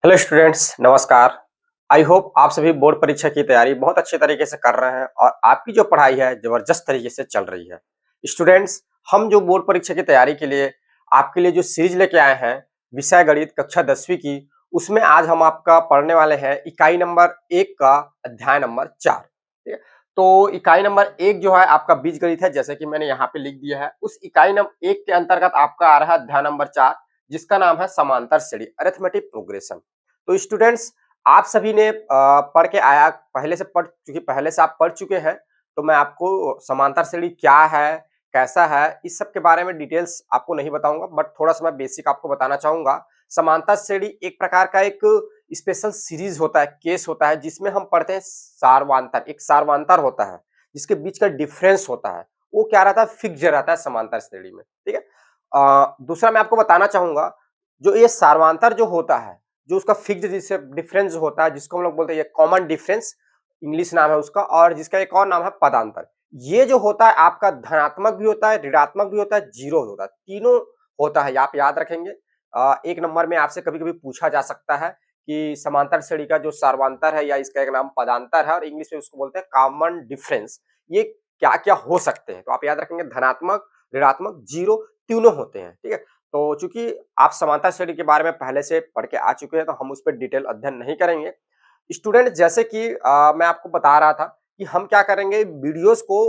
Hello students, नमस्कार। I hope आप सभी बोर्ड परीक्षा की तैयारी बहुत अच्छे तरीके से कर रहे हैं और आपकी जो पढ़ाई है जबरदस्त तरीके से चल रही है। स्टूडेंट्स, हम जो बोर्ड परीक्षा की तैयारी के लिए आपके लिए जो सीरीज लेके आए हैं विषय गणित कक्षा 10वीं की, उसमें आज हम आपका पढ़ने वाले हैं इकाई नंबर 1 का अध्याय नंबर 4। ठीक है, तो इकाई नंबर 1 जो है आपका बीजगणित है, जैसे कि मैंने यहाँ पे लिख दिया है। उस इकाई नंबर 1 के अंतर्गत आपका आ रहा है अध्याय नंबर 4, जिसका नाम है समांतर श्रेणी अरिथमेटिक प्रोग्रेशन। तो स्टूडेंट्स, आप सभी ने पढ़ के आया पहले से पढ़ चूंकि पहले से आप पढ़ चुके हैं, तो मैं आपको समांतर श्रेणी क्या है, कैसा है, इस सब के बारे में डिटेल्स आपको नहीं बताऊंगा, बट थोड़ा सा मैं बेसिक आपको बताना चाहूंगा। समांतर श्रेणी एक प्रकार का एक स्पेशल सीरीज होता है, केस होता है, जिसमें हम पढ़ते हैं सारवांतर। एक सारवांतर होता है जिसके बीच का डिफरेंस होता है, वो क्या रहता है, फिक्स रहता है समांतर श्रेणी में। ठीक है। दूसरा मैं आपको बताना चाहूंगा, जो ये सारवांतर जो होता है, जो उसका फिक्स्ड जिससे डिफरेंस होता है, जिसको हम लोग बोलते हैं ये कॉमन डिफरेंस, इंग्लिश नाम है उसका, और जिसका एक और नाम है पदांतर। ये जो होता है आपका धनात्मक भी होता है, ऋणात्मक भी होता है, जीरो होता है, तीनों होता है। आप याद रखेंगे। एक नंबर में आपसे कभी कभी पूछा जा सकता है कि समांतर श्रेणी का जो सारवांतर है या इसका एक नाम पदांतर है, और इंग्लिश में उसको बोलते हैं कॉमन डिफरेंस, ये क्या क्या हो सकते हैं। तो आप याद रखेंगे, धनात्मक, ऋणात्मक, जीरो, तीनों होते हैं। ठीक है। तो चूंकि आप समांतर श्रेणी के बारे में पहले से पढ़ के आ चुके हैं, तो हम उस पर डिटेल अध्ययन नहीं करेंगे। स्टूडेंट, जैसे कि मैं आपको बता रहा था कि हम क्या करेंगे, वीडियोस को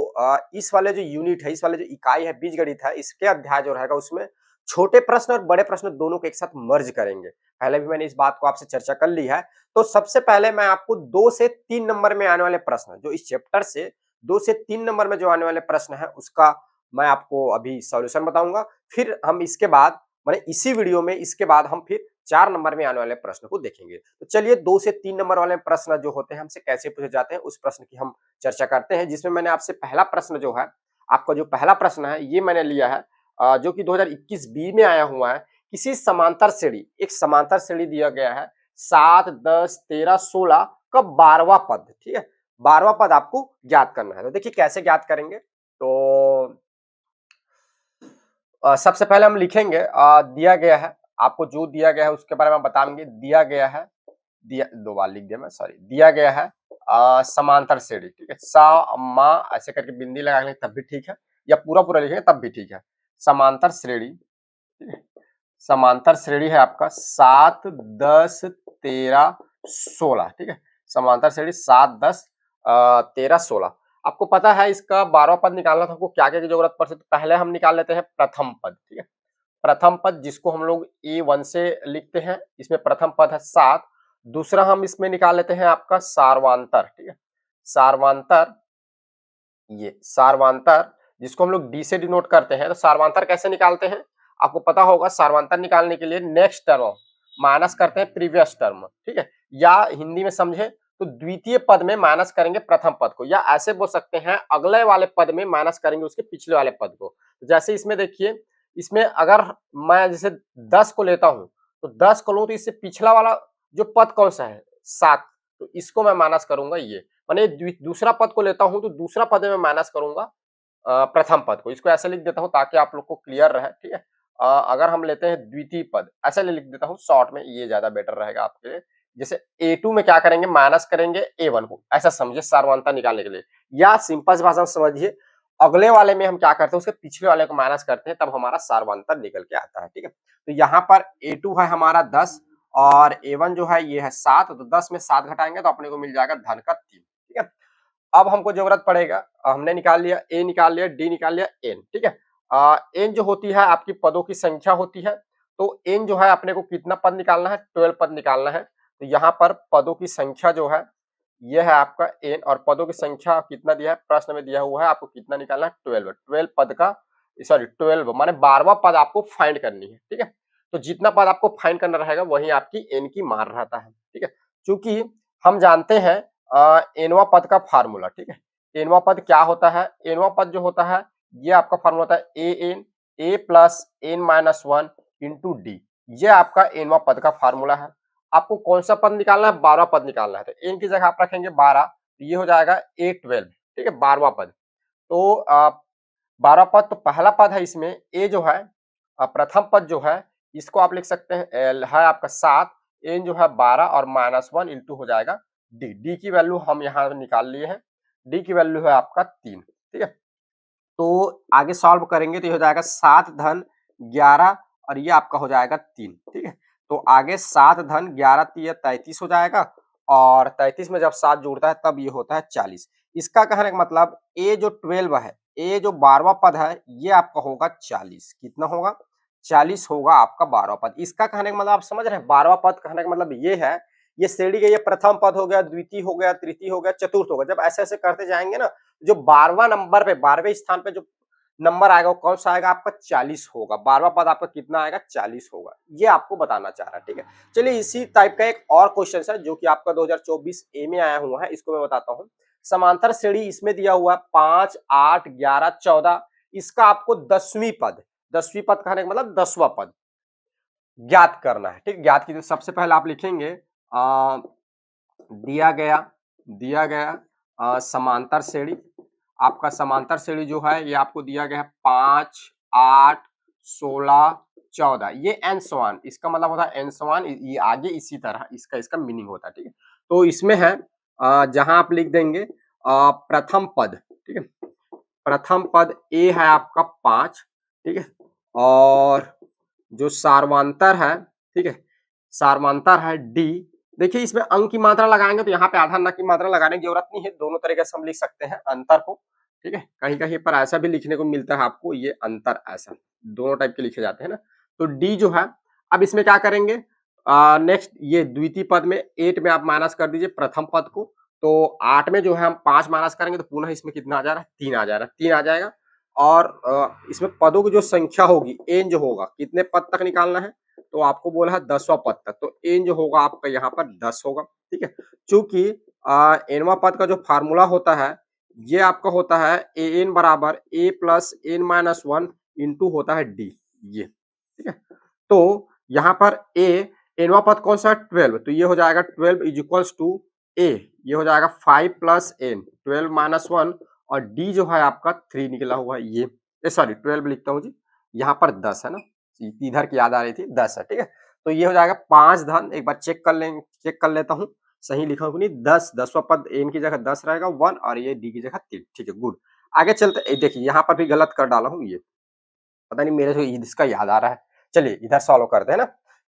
इस वाले जो यूनिट है, इस वाले जो इकाई है बीजगणित है, इसके अध्याय जो रहेगा उसमें छोटे प्रश्न और बड़े प्रश्न दोनों को एक साथ मर्ज करेंगे। पहले भी मैंने इस बात को आपसे चर्चा कर ली है। तो सबसे पहले मैं आपको 2 से 3 नंबर में आने वाले प्रश्न, जो इस चैप्टर से 2 से 3 नंबर में जो आने वाले प्रश्न है, उसका मैं आपको अभी सॉल्यूशन बताऊंगा। फिर हम इसके बाद, माने इसी वीडियो में इसके बाद हम फिर 4 नंबर में आने वाले प्रश्न को देखेंगे। तो चलिए 2 से 3 नंबर वाले प्रश्न जो होते हैं हमसे कैसे पूछे जाते हैं, उस प्रश्न की हम चर्चा करते हैं। जिसमें मैंने आपसे पहला प्रश्न जो है, आपका जो पहला प्रश्न है ये मैंने लिया है जो कि 2021 बी में आया हुआ है। किसी समांतर श्रेणी, एक समांतर श्रेणी दिया गया है 7, 10, 13, 16 का 12वां पद। ठीक है, 12वां पद आपको ज्ञात करना है। तो देखिए कैसे ज्ञात करेंगे। तो सबसे पहले हम लिखेंगे, दिया गया है, आपको जो दिया गया है उसके बारे में बताएंगे। दिया गया है, दिया, 2 बार लिख दिया मैं, सॉरी। दिया गया है समांतर श्रेणी। ठीक है, सा मा ऐसे करके बिंदी लगाएंगे तब भी ठीक है, या पूरा पूरा लिखेंगे तब भी ठीक है। समांतर श्रेणी, ठीक है? समांतर श्रेणी है आपका 7, 10, 13, 16। ठीक है, समांतर श्रेणी 7, 10, 13, 16। आपको पता है इसका 12वां पद निकालना था, हमको क्या क्या की जरूरत पड़ सकती है। पहले हम निकाल लेते हैं प्रथम पद। ठीक है, प्रथम पद जिसको हम लोग A1 से लिखते हैं, इसमें प्रथम पद है 7। दूसरा हम इसमें निकाल लेते हैं आपका सारवांतर। ठीक है, सारवांतर, ये सारवांतर जिसको हम लोग डी से डिनोट करते हैं। तो सारवांतर कैसे निकालते हैं, आपको पता होगा। सारवांतर निकालने के लिए नेक्स्ट टर्म माइनस करते हैं प्रीवियस टर्म। ठीक है, या हिंदी में समझे तो द्वितीय पद में माइनस करेंगे प्रथम पद को, या ऐसे बोल सकते हैं अगले वाले पद में माइनस करेंगे उसके पिछले वाले पद को। जैसे इसमें देखिए, इसमें अगर मैं जैसे 10 को लेता हूं, तो 10 को लूं तो इससे पिछला वाला जो पद कौन सा है, 7, तो इसको मैं माइनस करूंगा। ये माने दूसरा पद को लेता हूं तो दूसरा पद में माइनस करूंगा प्रथम पद को। इसको ऐसे लिख देता हूं ताकि आप लोग को क्लियर रहे। ठीक है, अगर हम लेते हैं द्वितीय पद, ऐसे लिख देता हूं शॉर्ट में, ये ज्यादा बेटर रहेगा आपके लिए। जैसे A2 में क्या करेंगे, माइनस करेंगे A1 को, ऐसा समझिए सारवांतर निकालने के लिए। या सिंपल भाषा में समझिए, अगले वाले में हम क्या करते हैं, उसके पिछले वाले को माइनस करते हैं, तब हमारा सारवांतर निकल के आता है। ठीक है, तो यहाँ पर A2 है हमारा 10 और A1 जो है ये है 7। तो 10 में 7 घटाएंगे तो अपने को मिल जाएगा धन का 3। ठीक है, अब हमको जरूरत पड़ेगा, हमने निकाल लिया A, निकाल लिया D, निकाल लिया N। ठीक है, N जो होती है आपकी पदों की संख्या होती है। तो N जो है अपने को कितना पद निकालना है, 12 पद निकालना है। तो यहाँ पर पदों की संख्या जो है ये है आपका N, और पदों की संख्या कितना दिया है, प्रश्न में दिया हुआ है, आपको कितना निकालना है, 12। 12 पद का, सॉरी 12 माने 12वां पद आपको फाइंड करनी है। ठीक है, तो जितना पद आपको फाइंड करना रहेगा वही आपकी N की मान रहता है। ठीक है, क्योंकि हम जानते हैं एनवा पद का फार्मूला। ठीक है, एनवा पद क्या होता है, एनवा पद जो होता है ये आपका फार्मूला होता है A plus N minus 1 into D. ये आपका एनवा पद का फार्मूला है। आपको कौन सा पद निकालना है, 12वां पद निकालना है। तो एन की जगह आप रखेंगे 12, तो ये हो जाएगा A12। ठीक है, 12वां पद। तो 12वां पद तो पहला पद है इसमें, ए जो है प्रथम पद जो है, इसको आप लिख सकते हैं है आपका 7, एन जो है 12 और -1 इंटू हो जाएगा डी। डी की वैल्यू हम यहाँ निकाल लिए हैं, डी की वैल्यू है आपका 3, ठीक है। तो आगे सॉल्व करेंगे तो ये हो जाएगा 7 धन 11 और ये आपका हो जाएगा 3, ठीक है। तो आगे 7 धन 11 तिया 33 हो जाएगा और 33 में जब 7 जुड़ता है तब ये होता है 40। इसका कहने का मतलब ए जो 12 है, ए जो 12वां पद है ये आपका होगा 40। कितना होगा? 40 होगा आपका 12वां पद। इसका कहने का मतलब आप समझ रहे हैं, 12वां पद कहने का मतलब ये है, ये श्रेणी का ये प्रथम पद हो गया, द्वितीय हो गया, तृतीय हो गया, चतुर्थ हो गया। जब ऐसे-ऐसे करते जाएंगे ना, जो 12वां नंबर पे 12वें स्थान पे जो नंबर आएगा वो कौन सा आएगा? आपका 40 होगा। 12वां पद आपका कितना आएगा? 40 होगा। ये आपको बताना चाह रहा है, ठीक है। चलिए इसी टाइप का एक और क्वेश्चन है जो कि आपका 2024 ए में आया हुआ है, इसको मैं बताता हूँ। समांतर श्रेणी इसमें दिया हुआ है 5, 8, 11, 14। इसका आपको 10वीं पद, 10वीं पद कहने का मतलब 10वां पद ज्ञात करना है, ठीक। ज्ञात कीजिए। सबसे पहले आप लिखेंगे दिया गया समांतर श्रेणी। आपका समांतर श्रेणी जो है ये आपको दिया गया है 5, 8, 16, 14। ये एन समान, इसका मतलब होता है एन समान, ये आगे इसी तरह इसका मीनिंग होता है, ठीक है। तो इसमें है जहां आप लिख देंगे प्रथम पद, ठीक है। प्रथम पद ए है आपका 5, ठीक है। और जो सार्वंतर है, ठीक है, सार्वंतर है डी। देखिए इसमें अंक की मात्रा लगाएंगे तो यहाँ पे आधा अंक की मात्रा लगाने की जरूरत नहीं है, दोनों तरीके से हम लिख सकते हैं अंतर को, ठीक है। कहीं कहीं पर ऐसा भी लिखने को मिलता है आपको, ये अंतर ऐसा दोनों टाइप के लिखे जाते हैं ना। तो डी जो है, अब इसमें क्या करेंगे, नेक्स्ट ये द्वितीय पद में 8 में आप माइनस कर दीजिए प्रथम पद को, तो 8 में जो है हम 5 माइनस करेंगे तो पुनः इसमें कितना आ जा रहा है? 3 आ जा रहा है, 3 आ जाएगा। और इसमें पदों की जो संख्या होगी, एन जो होगा, कितने पद तक निकालना है? तो आपको बोला है 10वां पद तक, तो एन जो होगा आपका यहाँ पर 10 होगा, ठीक है। चूंकि एनवां पद का जो फार्मूला होता है ये आपका होता है ए एन बराबर ए प्लस एन माइनस 1 इंटू होता है डी, ये, ठीक है। तो यहाँ पर ए एनवां पद कौन सा है? 12, तो ये हो जाएगा 12 इज इक्वल्स टू ए, ये हो जाएगा 5 प्लस एन 12 माइनस 1 और डी जो है आपका 3 निकला हुआ है, ये सॉरी 12 लिखता हूँ जी, यहाँ पर 10 है ना, इधर की याद आ रही थी, 10 है, ठीक है। तो ये हो जाएगा 5 धन, एक बार चेक कर लेता हूँ सही लिखा हूँ कि नहीं, 10, 10वां पद एन की जगह 10 रहेगा 1 और ये डी की जगह 3, ठीक है, गुड। आगे चलते, देखिए यहाँ पर भी गलत कर डाला हूँ, ये पता नहीं मेरे को इसका याद आ रहा है। चलिए इधर सॉल्व करते हैं ना।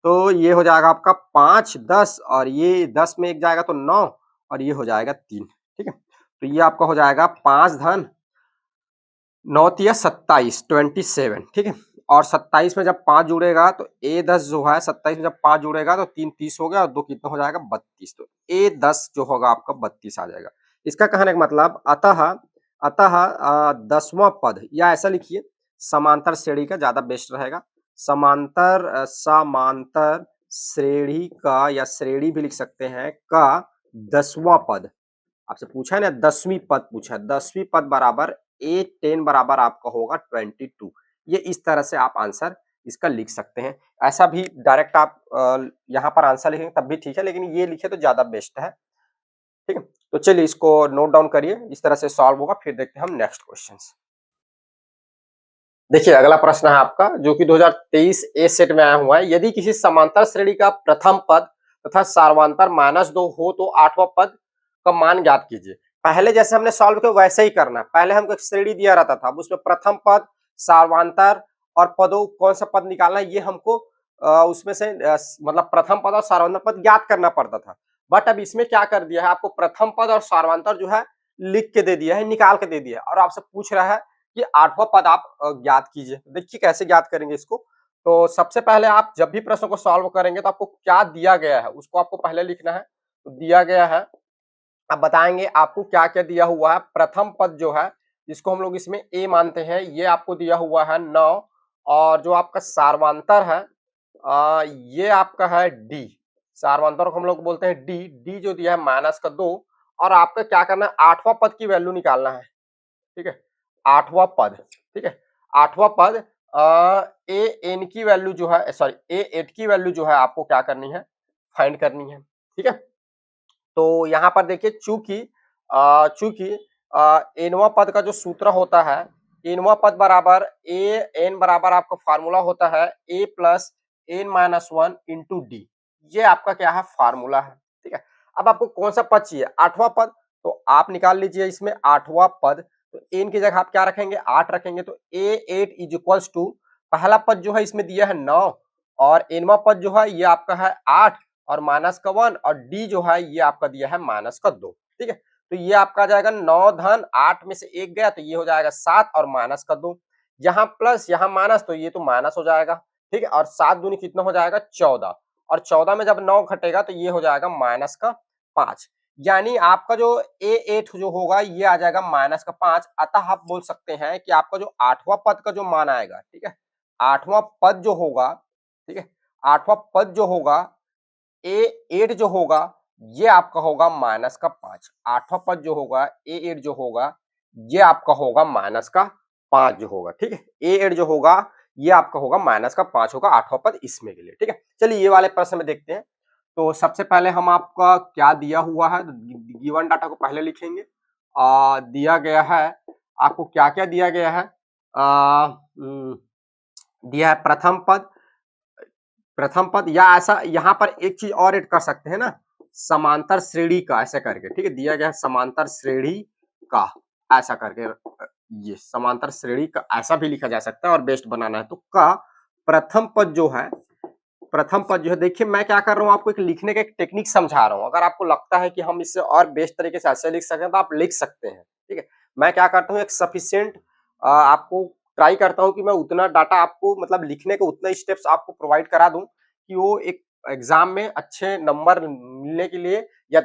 तो ये हो जाएगा आपका 5, 10 और ये 10 में एक जाएगा तो 9 और ये हो जाएगा 3, ठीक है। तो ये आपका हो जाएगा 5 धन 9 तिया 27, 27, ठीक है। और 27 में जब 5 जुड़ेगा तो ए 10 जो है, 27 में जब 5 जुड़ेगा तो 3 30 हो गया और 2 कितना हो जाएगा? 32। तो ए 10 जो होगा आपका 32 आ जाएगा। इसका कहने का मतलब अतः अतः 10वां पद, या ऐसा लिखिए समांतर श्रेणी का ज्यादा बेस्ट रहेगा। समांतर श्रेणी का, या श्रेणी भी लिख सकते हैं, का 10वां पद आपसे पूछा है ना, 10वीं पद पूछा है, 10वीं पद बराबर ए 10 बराबर आपका होगा 22। ये इस तरह से आप आंसर इसका लिख सकते हैं। ऐसा भी डायरेक्ट आप यहाँ पर आंसर लिखेंगे तब भी ठीक है, लेकिन ये लिखे तो ज्यादा बेस्ट है, ठीक है। तो चलिए इसको नोट डाउन करिए, इस तरह से सॉल्व होगा, फिर देखते हैं हम नेक्स्ट क्वेश्चन। देखिए अगला प्रश्न है आपका जो कि 2023 ए सेट में आया हुआ है। यदि किसी समांतर श्रेणी का प्रथम पद तथा सार्वंतर -2 हो तो 8वां पद का मान ज्ञात कीजिए। पहले जैसे हमने सॉल्व किया वैसे ही करना है। पहले हमको एक श्रेणी दिया रहता था, अब उसमें प्रथम पद, सार्वंतर और पदों कौन सा पद निकालना है, ये हमको उसमें से मतलब प्रथम पद और सार्वंतर पद ज्ञात करना पड़ता था। बट अब इसमें क्या कर दिया है, आपको प्रथम पद और सार्वंतर जो है लिख के दे दिया है, निकाल के दे दिया है, और आपसे पूछ रहा है कि 8वां पद आप ज्ञात कीजिए। देखिए कैसे ज्ञात करेंगे इसको। तो सबसे पहले आप जब भी प्रश्न को सॉल्व करेंगे तो आपको क्या दिया गया है उसको आपको पहले लिखना है। तो दिया गया है, अब बताएंगे आपको क्या क्या दिया हुआ है। प्रथम पद जो है जिसको हम लोग इसमें ए मानते हैं, ये आपको दिया हुआ है 9, और जो आपका सार्वंतर है ये आपका है डी। सार्वंतर को हम लोग बोलते हैं डी। डी जो दिया है -2, और आपका क्या करना है, 8वां पद की वैल्यू निकालना है, ठीक है। 8वां पद, ठीक है। 8वां पद ए एन की वैल्यू जो है, सॉरी ए 8 की वैल्यू जो है आपको क्या करनी है, फाइंड करनी है, ठीक है। तो यहाँ पर देखिए चूंकि एनवा पद का जो सूत्र होता है, एनवा पद बराबर ए एन बराबर आपका फार्मूला होता है A plus N minus 1 into D. ये आपका क्या है फार्मूला है, ठीक है। अब आपको कौन सा पद चाहिए, आठवां पद, तो आप निकाल लीजिए इसमें आठवां पद। तो एन की जगह आप क्या रखेंगे, 8 रखेंगे, तो a8 इज इक्वल्स टू, पहला पद जो है इसमें दिया है 9 और एनवा पद जो है ये आपका है 8 और माइनस का 1 और डी जो है ये आपका दिया है माइनस का 2, ठीक है। तो ये आपका आ जाएगा 9 धन 8 में से 1 गया तो ये हो जाएगा 7 और माइनस का 2, यहाँ प्लस यहाँ माइनस तो ये तो माइनस हो जाएगा, ठीक है। और 7 दूनी कितना हो जाएगा 14 और 14 में जब 9 घटेगा तो ये हो जाएगा माइनस का 5, यानी आपका जो a8 जो होगा ये आ जाएगा माइनस का 5। अतः आप बोल सकते हैं कि आपका जो आठवां पद का जो मान आएगा, ठीक है, आठवां पद जो होगा, ठीक है, आठवां पद जो होगा a8 जो होगा ये आपका होगा माइनस का 5, आठवां पद जो होगा a8 जो होगा ये आपका होगा माइनस का 5 जो होगा, ठीक है। a8 जो होगा ये आपका होगा माइनस का 5 होगा आठवां पद इसमें के लिए, ठीक है। चलिए ये वाले प्रश्न में देखते हैं। तो सबसे पहले हम आपका क्या दिया हुआ है, गिवन डाटा को पहले लिखेंगे। दिया गया है आपको क्या क्या दिया गया है, दिया है प्रथम पद या ऐसा यहाँ पर एक चीज और ऐड कर सकते हैं ना, समांतर श्रेणी का ऐसे करके, ठीक है, दिया गया है समांतर श्रेणी का ऐसा करके, ये समांतर श्रेणी का ऐसा भी लिखा जा सकता है और बेस्ट बनाना है तो का प्रथम पद जो है, प्रथम पद जो है, देखिए मैं क्या कर रहा हूँ आपको एक लिखने का एक टेक्निक समझा रहा हूँ। अगर आपको लगता है कि हम इससे और बेस्ट तरीके से ऐसे लिख सकते हैं तो आप लिख सकते हैं, ठीक है। मैं क्या करता हूँ एक सफिशिएंट आपको ट्राई करता हूँ कि मैं उतना डाटा आपको मतलब लिखने के उतना स्टेप्स आपको प्रोवाइड करा दूं कि वो एक एग्जाम में अच्छे नंबर मिलने के लिए या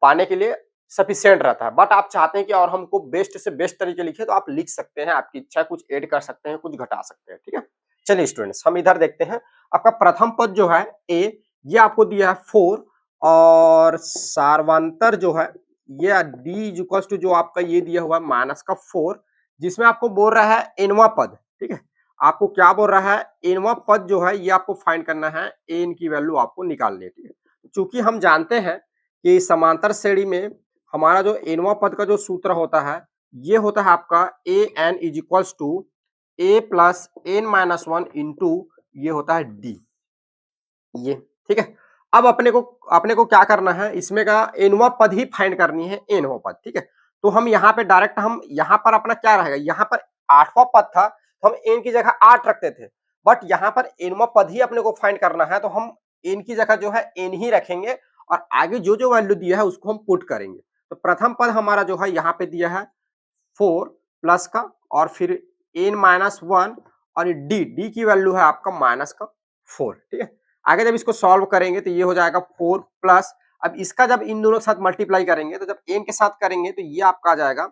पाने के लिए सफिशिएंट रहता है। बट आप चाहते हैं कि और हमको बेस्ट से बेस्ट तरीके लिखे तो आप लिख सकते हैं, आपकी इच्छा, कुछ ऐड कर सकते हैं, कुछ घटा सकते हैं, ठीक है। चलिए स्टूडेंट्स हम इधर देखते हैं। आपका प्रथम पद जो है ए, ये आपको दिया है 4 और सार्वंतर जो है ये डी इक्वल्स टू जो आपका ये दिया हुआ है माइनस का 4, जिसमें आपको बोल रहा है एनवा पद, ठीक है। आपको क्या बोल रहा है, एनवा पद जो है ये आपको फाइंड करना है, एन की वैल्यू आपको निकालनी है, ठीक है। चूंकि हम जानते हैं कि समांतर श्रेणी में हमारा जो एनवा पद का जो सूत्र होता है ये होता है आपका A N is equals to A plus N minus 1 into ये होता है डी, ये ठीक है। अब अपने को क्या करना है, इसमें का एनवा पद ही फाइंड करनी है, एनवा पद, ठीक है। तो हम यहाँ पे डायरेक्ट हम यहाँ पर अपना क्या रहेगा, यहाँ पर आठवां पद था तो हम एन की जगह 8 रखते थे, बट यहाँ पर एनवा पद ही अपने को फाइंड करना है तो हम एन की जगह जो है एन ही रखेंगे और आगे जो जो वैल्यू दिया है उसको हम पुट करेंगे। तो प्रथम पद हमारा जो है यहाँ पे दिया है 4 प्लस का और फिर एन माइनस 1 और डी, डी की वैल्यू है आपका माइनस का 4, ठीक है। आगे जब इसको सॉल्व करेंगे तो ये हो जाएगा 4 प्लस, अब इसका जब इन दोनों के साथ मल्टीप्लाई करेंगे तो जब एन के साथ करेंगे तो ये आपका आ जाएगा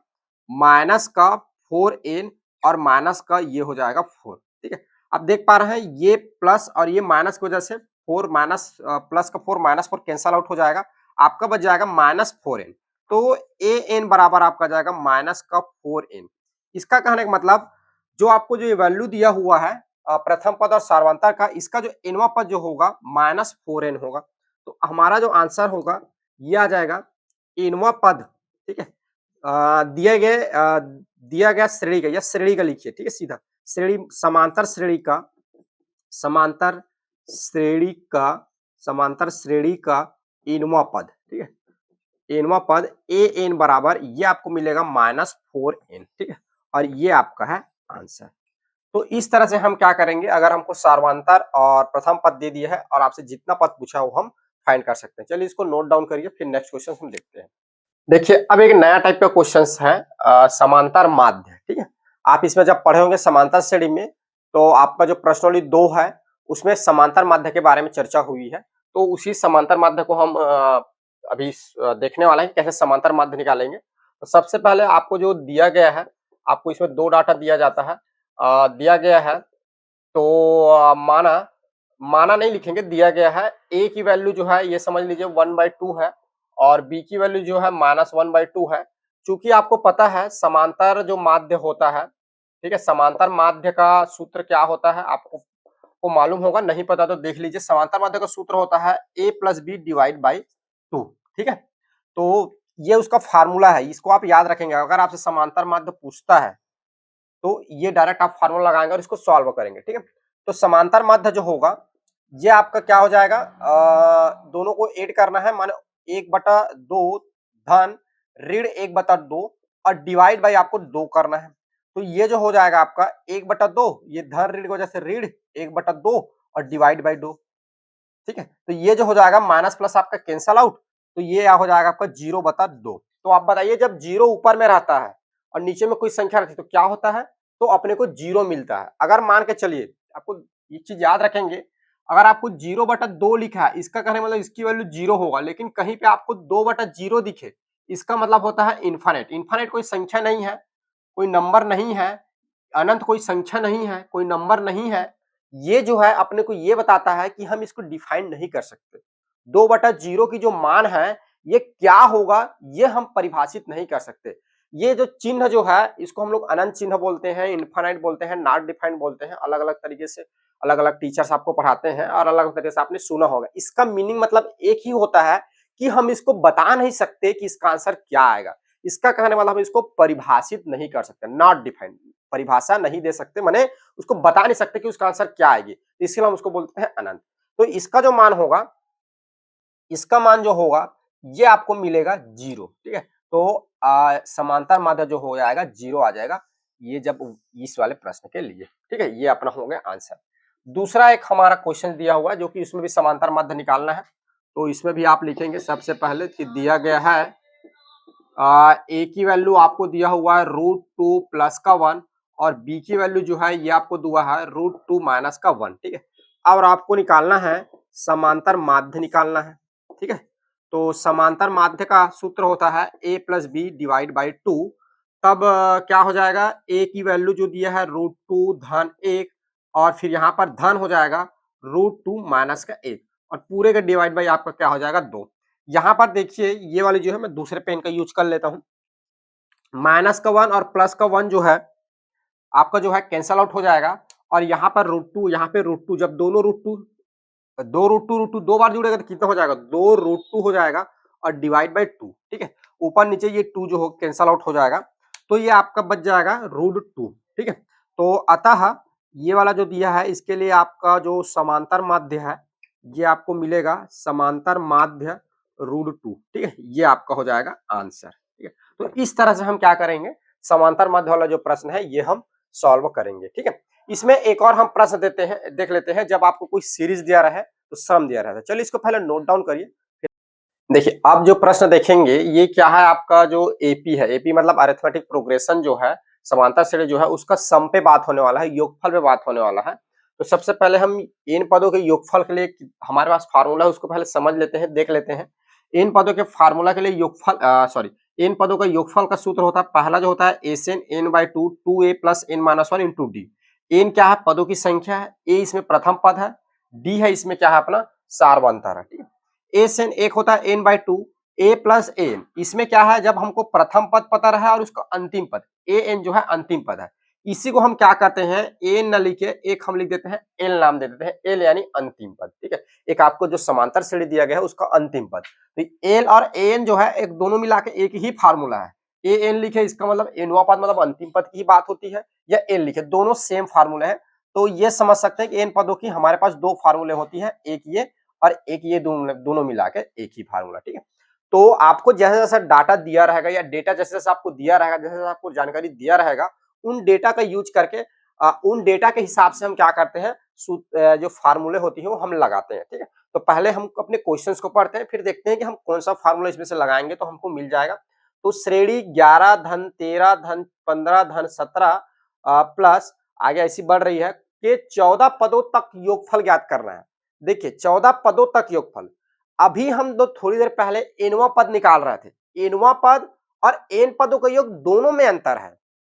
माइनस का 4n और माइनस का ये हो जाएगा 4, ठीक है। अब देख पा रहे हैं ये प्लस और ये माइनस की वजह से 4 माइनस प्लस का 4 माइनस 4 कैंसल आउट हो जाएगा, आपका बच जाएगा माइनस 4n। तो ए एन बराबर आपका जाएगा माइनस का 4n। इसका कहने का मतलब जो आपको जो ये वैल्यू दिया हुआ है प्रथम पद और सार्वंतर का, इसका जो एनवा पद जो होगा माइनस 4n होगा। तो हमारा जो आंसर होगा ये आ जाएगा एनवा पद, ठीक है, दिया गया श्रेणी का, या श्रेणी का लिखिए, ठीक है, सीधा श्रेणी, समांतर श्रेणी का, समांतर श्रेणी का, समांतर श्रेणी का एनवा पद, ठीक है, एनवा पद ए एन बराबर ये आपको मिलेगा माइनस 4n, ठीक है, और ये आपका है आंसर। तो इस तरह से हम क्या करेंगे, अगर हमको सार्वंतर और प्रथम पद दे दिया है और आपसे जितना पद पूछा वो हम फाइंड कर सकते हैं। चलिए इसको नोट डाउन करिए, फिर नेक्स्ट क्वेश्चन हम देखते हैं। देखिए अब एक नया टाइप का क्वेश्चन है, समांतर माध्य, ठीक है। आप इसमें जब पढ़े होंगे समांतर श्रेणी में तो आपका जो प्रश्नावली 2 है उसमें समांतर माध्य के बारे में चर्चा हुई है, तो उसी समांतर माध्य को हम अभी देखने वाले हैं कैसे समांतर माध्य निकालेंगे। तो सबसे पहले आपको जो दिया गया है, आपको इसमें 2 डाटा दिया जाता है, दिया गया है तो माना नहीं लिखेंगे, दिया गया है ए की वैल्यू जो है ये समझ लीजिए 1/2 है और बी की वैल्यू जो है -1/2 है। चूंकि आपको पता है समांतर जो माध्य होता है, ठीक है, समांतर माध्य का सूत्र क्या होता है आपको को मालूम होगा, नहीं पता तो देख लीजिए। समांतर माध्य का सूत्र होता है a plus b divide by 2, ठीक है। तो ये उसका फार्मूला है, इसको आप याद रखेंगे। अगर आपसे समांतर माध्य पूछता है तो ये डायरेक्ट आप फार्मूला लगाएंगे और इसको सॉल्व करेंगे, ठीक है। तो समांतर माध्य जो होगा ये आपका क्या हो जाएगा, दोनों को ऐड करना है, माने 1/2 धन ऋण 1/2 और डिवाइड बाई आपको 2 करना है। तो ये जो हो जाएगा आपका 1/2, ये धन ऋण की वजह से ऋण 1/2 और डिवाइड बाई 2। ठीक है, तो ये जो हो जाएगा माइनस प्लस आपका कैंसल आउट, तो ये हो जाएगा आपका 0/2। तो आप बताइए जब 0 ऊपर में रहता है और नीचे में कोई संख्या रहती है तो क्या होता है, तो अपने को 0 मिलता है। अगर मान के चलिए, आपको ये चीज याद रखेंगे, अगर आपको 0/2 लिखा है, इसका कहने मतलब इसकी वैल्यू 0 होगा, लेकिन कहीं पे आपको 2/0 दिखे, इसका मतलब होता है इन्फानेट। इन्फानेट कोई संख्या नहीं है, कोई नंबर नहीं है, अनंत कोई संख्या नहीं है, कोई नंबर नहीं है। ये जो है अपने को ये बताता है कि हम इसको डिफाइन नहीं कर सकते। 2/0 की जो मान है ये क्या होगा, ये हम परिभाषित नहीं कर सकते। ये जो चिन्ह जो है इसको हम लोग अनंत चिन्ह बोलते हैं, इनफाइनाइट बोलते हैं, नॉट डिफाइंड बोलते हैं। अलग अलग तरीके से अलग अलग टीचर्स आपको पढ़ाते हैं और अलग अलग तरीके से आपने सुना होगा। इसका मीनिंग मतलब एक ही होता है कि हम इसको बता नहीं सकते कि इसका आंसर क्या आएगा। इसका कहने वाला हम इसको परिभाषित नहीं कर सकते, नॉट डिफाइंड, परिभाषा नहीं दे सकते, माने उसको बता नहीं सकते कि उसका आंसर क्या आएगी, इसलिए हम उसको बोलते हैं अनंत। तो इसका जो मान होगा, इसका मान जो होगा ये आपको मिलेगा 0। ठीक है, तो समांतर माध्य जो हो जाएगा 0 आ जाएगा, ये जब इस वाले प्रश्न के लिए। ठीक है, ये अपना हो गया आंसर। दूसरा एक हमारा क्वेश्चन दिया हुआ है जो कि इसमें भी समांतर माध्य निकालना है। तो इसमें भी आप लिखेंगे सबसे पहले कि दिया गया है ए की वैल्यू आपको दिया हुआ है √2 प्लस का 1 और बी की वैल्यू जो है ये आपको दिया है √2 माइनस का 1। ठीक है, और आपको निकालना है समांतर माध्य निकालना है। ठीक है, तो समांतर माध्य का सूत्र होता है a plus b divide by 2। तब क्या हो जाएगा, a की वैल्यू जो दिया है √2 धन 1 और फिर यहाँ पर धन हो जाएगा √2 माइनस का 1 और पूरे का डिवाइड बाई आपका क्या हो जाएगा 2। यहाँ पर देखिए ये वाली जो है मैं दूसरे पेन का यूज कर लेता हूँ। माइनस का 1 और प्लस का 1 जो है आपका जो है कैंसल आउट हो जाएगा और यहाँ पर √2, यहाँ पे √2, जब दोनों √2, दो √2 दो बार जुड़ेगा तो कितना हो जाएगा, 2 √2 हो जाएगा और डिवाइड बाई 2। ठीक है, ऊपर नीचे ये 2 जो हो कैंसल आउट हो जाएगा, तो ये आपका बच जाएगा √2। ठीक है, तो अतः ये वाला जो दिया है इसके लिए आपका जो समांतर माध्य है ये आपको मिलेगा समांतर माध्य √2। ठीक है, ये आपका हो जाएगा आंसर। ठीक है, तो इस तरह से हम क्या करेंगे, समांतर माध्य वाला जो प्रश्न है ये हम सॉल्व करेंगे। ठीक है, इसमें एक और हम प्रश्न देख लेते हैं, जब आपको कोई सीरीज दिया रहे तो सम दिया रहता है। चलिए इसको पहले नोट डाउन करिए। देखिए आप जो प्रश्न देखेंगे ये क्या है, आपका जो एपी है, एपी मतलब अरिथमेटिक प्रोग्रेशन जो है, समांतर श्रेणी जो है उसका सम पे बात होने वाला है, योगफल पे बात होने वाला है। तो सबसे पहले हम इन पदों के योगफल के लिए हमारे पास फार्मूला है, उसको पहले समझ लेते हैं, देख लेते हैं। इन पदों के फार्मूला के लिए योगफल सॉरी इन पदों का योगफल का सूत्र होता है, पहला जो होता है n n by 2 2a plus n minus 1 into d. N क्या है, पदों की संख्या है, ए इसमें प्रथम पद है, डी है इसमें क्या है अपना सारवंतर है। ठीक है, ए से एक होता है n by 2, a plus n, इसमें क्या है, जब हमको प्रथम पद पता रहा और उसका अंतिम पद ए एन जो है अंतिम पद है, इसी को हम क्या करते हैं, एन न लिखे एक हम लिख देते हैं एल, नाम दे देते हैं एल यानी अंतिम पद। ठीक है, एक आपको जो समांतर श्रेणी दिया गया है उसका अंतिम पद, तो एल और एन जो है एक दोनों मिला के एक ही फार्मूला है। ए एन लिखे इसका मतलब एनवा पद मतलब अंतिम पद की बात होती है, या एन लिखे दोनों सेम फार्मूले हैं। तो ये समझ सकते हैं कि एन पदों की हमारे पास दो फार्मूले होती है, एक ये और एक ये, दोनों मिला के एक ही फार्मूला। ठीक है, तो आपको जैसा जैसा डाटा दिया रहेगा या डेटा जैसे जैसे आपको दिया रहेगा, जैसे जैसे आपको जानकारी दिया रहेगा, उन डेटा का यूज करके उन डेटा के हिसाब से हम क्या करते हैं, जो फार्मूले होती है वो हम लगाते हैं। ठीक है, तो पहले हम अपने क्वेश्चंस को पढ़ते हैं, फिर देखते हैं कि हम कौन सा फार्मूला इसमें से लगाएंगे तो हमको मिल जाएगा। तो श्रेणी 11 धन 13 धन 15 धन 17 प्लस आगे ऐसी बढ़ रही है कि 14 पदों तक योगफल ज्ञात करना है। देखिए 14 पदों तक योगफल, अभी हम दो थोड़ी देर पहले एनवा पद निकाल रहे थे, एनवा पद और एन पदों का योग दोनों में अंतर है।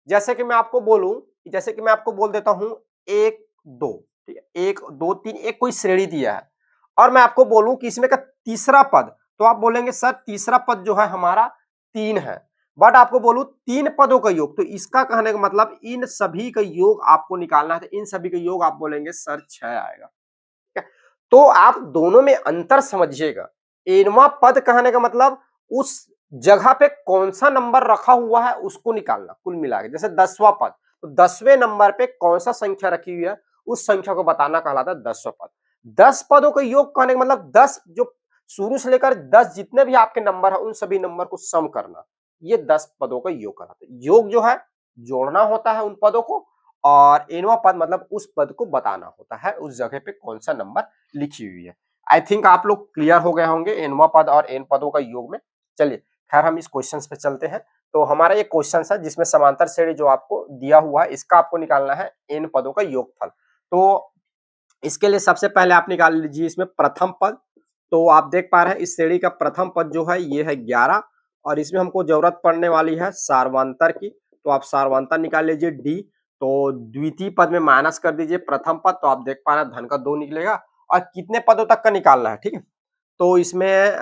जैसे कि मैं आपको बोलूं, जैसे कि मैं आपको बोल देता हूं 1 2, ठीक है, 1 2 3 एक कोई श्रेणी दिया है और मैं आपको बोलूं कि इसमें का तीसरा पद, तो आप बोलेंगे सर तीसरा पद जो है हमारा 3 है, बट आपको बोलूं 3 पदों का योग, तो इसका कहने का मतलब इन सभी का योग आपको निकालना है, तो इन सभी का योग आप बोलेंगे सर 6 आएगा। तो आप दोनों में अंतर समझिएगा। एनवा पद कहने का मतलब उस जगह पे कौन सा नंबर रखा हुआ है उसको निकालना, कुल मिला के। जैसे 10वां पद, तो 10वें नंबर पे कौन सा संख्या रखी हुई है उस संख्या को बताना कहलाता है 10वां पद। 10 पदों का योग कहने का मतलब 10 जो शुरू से लेकर 10 जितने भी आपके नंबर है उन सभी नंबर को सम करना, ये 10 पदों का योग कहलाता है। योग जो है जोड़ना होता है उन पदों को, और एनवा पद मतलब उस पद को बताना होता है उस जगह पे कौन सा नंबर लिखी हुई है। आई थिंक आप लोग क्लियर हो गए होंगे एनवा पद और एन पदों का योग में। चलिए खैर हम इस क्वेश्चन पे चलते हैं। तो हमारा ये क्वेश्चन है जिसमें समांतर श्रेणी जो आपको दिया हुआ है इसका आपको निकालना है एन पदों का योगफल। तो इसके लिए सबसे पहले आप निकाल लीजिए इसमें प्रथम पद। तो आप देख पा रहे हैं इस श्रेणी का प्रथम पद जो है ये है 11, और इसमें हमको जरूरत पड़ने वाली है सार्वंतर की। तो आप सार्वंतर निकाल लीजिए डी। तो द्वितीय पद में माइनस कर दीजिए प्रथम पद, तो आप देख पा रहे हैं धन का 2 निकलेगा। और कितने पदों तक का निकालना है, ठीक है। तो इसमें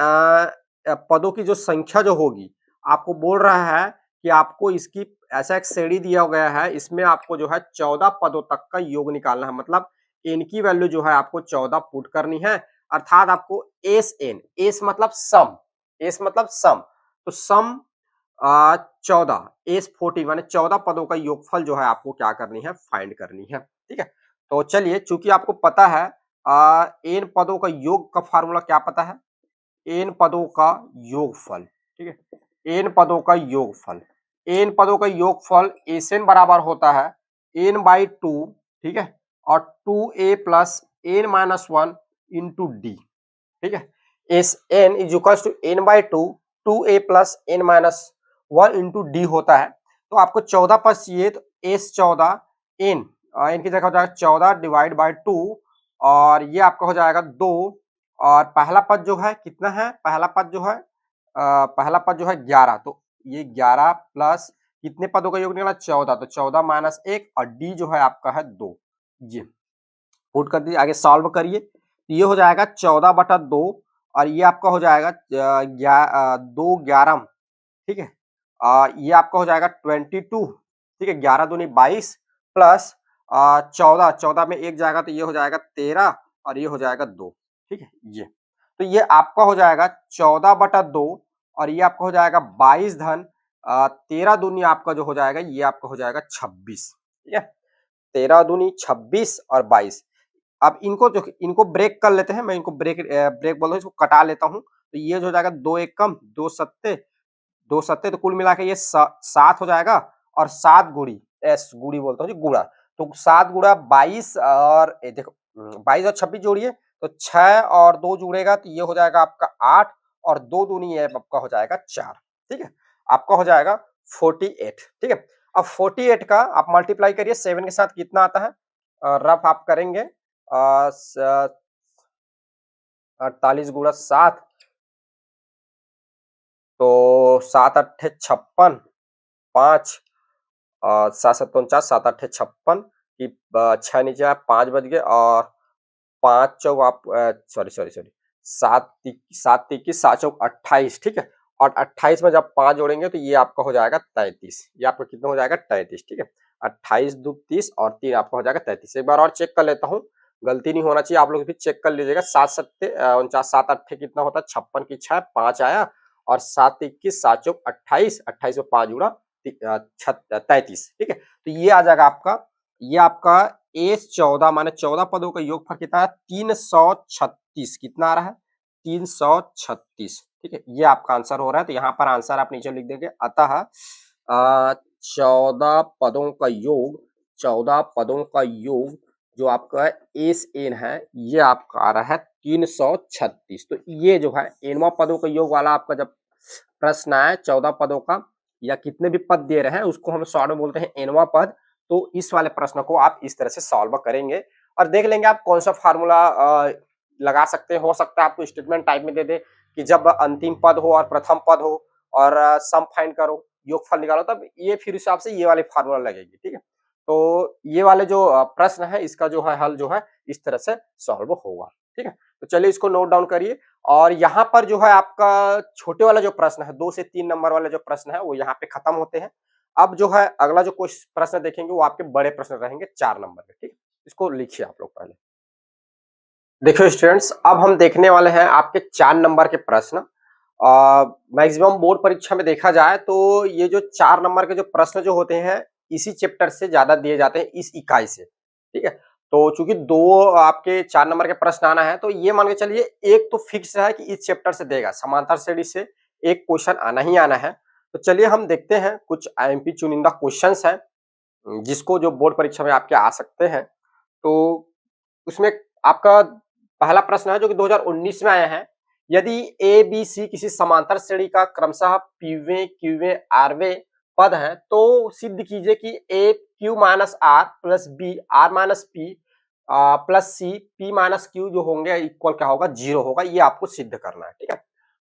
पदों की जो संख्या जो होगी आपको बोल रहा है कि आपको इसकी ऐसा एक श्रेणी दिया गया है, इसमें आपको जो है 14 पदों तक का योग निकालना है। मतलब एन की वैल्यू जो है आपको 14 पुट करनी है, अर्थात आपको एस एन, एस मतलब सम, एस मतलब सम, तो सम 14 एस 40 माने 14 पदों का योगफल जो है आपको क्या करनी है, फाइंड करनी है, ठीक है। तो चलिए चूंकि आपको पता है एन पदों का योग का फार्मूला क्या पता है, एन पदों का योगफल, ठीक है। एन पदों का योगफल, एन पदों का योगफल एस एन बराबर होता है एन बाई टू, ठीक है, और 2a plus N minus one into D, ठीक है। S n is equal to n by two, 2a plus N minus one into d होता है। तो आपको 14 पद चाहिए, तो एस 14 एन, एन की जगह हो जाएगा 14 डिवाइड बाई टू, और ये आपका हो जाएगा 2। और पहला पद जो है कितना है, पहला पद जो है पहला पद जो है 11, तो ये 11 प्लस कितने पदों का योग निकला 14, तो 14 माइनस 1, और डी जो है आपका है 2। जी पुट कर दीजिए, आगे सॉल्व करिए। तो ये हो जाएगा 14/2, और ये आपका हो जाएगा 2 11, ठीक है। ये आपका हो जाएगा 22, ठीक है, 11 दूनी 22 प्लस 14, 14 में एक जाएगा तो ये हो जाएगा 13, और ये हो जाएगा 2, ठीक है। ये तो ये आपका हो जाएगा 14/2, और ये आपका हो जाएगा 22 धन 13 दूनी आपका जो हो जाएगा ये आपका हो जाएगा 26, ठीक है। 13 दूनी 26 और 22। अब इनको जो इनको ब्रेक कर लेते हैं, मैं इनको ब्रेक बोल रहा हूँ, इसको कटा लेता हूँ। तो ये जो हो जाएगा 2 एक कम 2 सत्ते, 2 सत्ते, तो कुल मिला के ये 7 हो जाएगा। और 7 गुड़ी एस गुड़ी बोलता हूँ जी, गुड़ा, तो 7 गुड़ा 22, और देखो 22 और 26 जोड़िए तो 6 और 2 जुड़ेगा तो ये हो जाएगा आपका 8, और 2 दूनी ये आपका हो जाएगा 4, ठीक है। आपका हो जाएगा 48, ठीक है। अब 48 का आप मल्टीप्लाई करिए 7 के साथ, कितना आता है, रफ आप करेंगे 48 गुणा 7, तो 7 अट्ठे 56, 5 7 7 49, 7 अट्ठे 56 की 6 नीचे आया 5 बज गए, और 5 चौक आप सॉरी सॉरी सॉरी 7 तिक्की 7 चौक 28, ठीक है। और 28 में जब 5 जोड़ेंगे तो ये आपका हो जाएगा 33, ये आपका कितना हो जाएगा 33, ठीक है। 28 दो 30 और 3 आपका हो जाएगा 33। एक बार और चेक कर लेता हूँ, गलती नहीं होना चाहिए, आप लोग भी चेक कर लीजिएगा। 7 सत्ते 49, 7 अट्ठे कितना होता है 56 की 6, 5 आया, और 7 21 7 चौक 28, 28 में 5 जुड़ा 33, ठीक है। तो ये आ जाएगा आपका, ये आपका एस 14 माने 14 पदों का योगफल कितना है 336, कितना आ रहा है 336, ठीक है। ये आपका आंसर हो रहा है। तो यहाँ पर आंसर आप नीचे लिख देंगे, अतः 14 पदों का योग, 14 पदों का योग जो आपका एस एन है ये आपका आ रहा है 336। तो ये जो है एनवा पदों का योग वाला आपका जब प्रश्न आए 14 पदों का या कितने भी पद दे रहे हैं उसको हम शॉर्ट में बोलते हैं एनवा पद। तो इस वाले प्रश्न को आप इस तरह से सॉल्व करेंगे और देख लेंगे आप कौन सा फार्मूला लगा सकते हैं। हो सकता है आपको स्टेटमेंट टाइप में दे दे कि जब अंतिम पद हो और प्रथम पद हो और सम फाइंड करो, योगफल निकालो, तब ये फिर हिसाब से ये वाली फार्मूला लगेगी, ठीक है। तो ये वाले जो प्रश्न है इसका जो है हल जो है इस तरह से सॉल्व होगा, ठीक है। तो चलिए इसको नोट डाउन करिए। और यहाँ पर जो है आपका छोटे वाला जो प्रश्न है 2 से 3 नंबर वाले जो प्रश्न है वो यहाँ पे खत्म होते हैं। अब जो है अगला जो कुछ प्रश्न देखेंगे वो आपके बड़े प्रश्न रहेंगे 4 नंबर के, ठीक। इसको लिखिए आप लोग पहले। देखिए स्टूडेंट्स, अब हम देखने वाले हैं आपके 4 नंबर के प्रश्न। मैक्सिमम बोर्ड परीक्षा में देखा जाए तो ये जो 4 नंबर के जो प्रश्न जो होते हैं इसी चैप्टर से ज्यादा दिए जाते हैं, इस इकाई से, ठीक है। तो चूंकि दो आपके 4 नंबर के प्रश्न आना है, तो ये मान के चलिए एक तो फिक्स है कि इस चैप्टर से देगा, समांतर श्रेणी से एक क्वेश्चन आना ही आना है। तो चलिए हम देखते हैं कुछ आईएमपी चुनिंदा क्वेश्चंस हैं, जिसको जो बोर्ड परीक्षा में आपके आ सकते हैं। तो उसमें आपका पहला प्रश्न है जो कि 2019 में आया है। यदि ए बी सी किसी समांतर श्रेणी का क्रमशः पीवें क्यूवें आरवें पद है, तो सिद्ध कीजिए कि A Q minus R plus B R minus P plus C P minus Q जो होंगे इक्वल क्या होगा, 0 होगा। ये आपको सिद्ध करना है, ठीक है।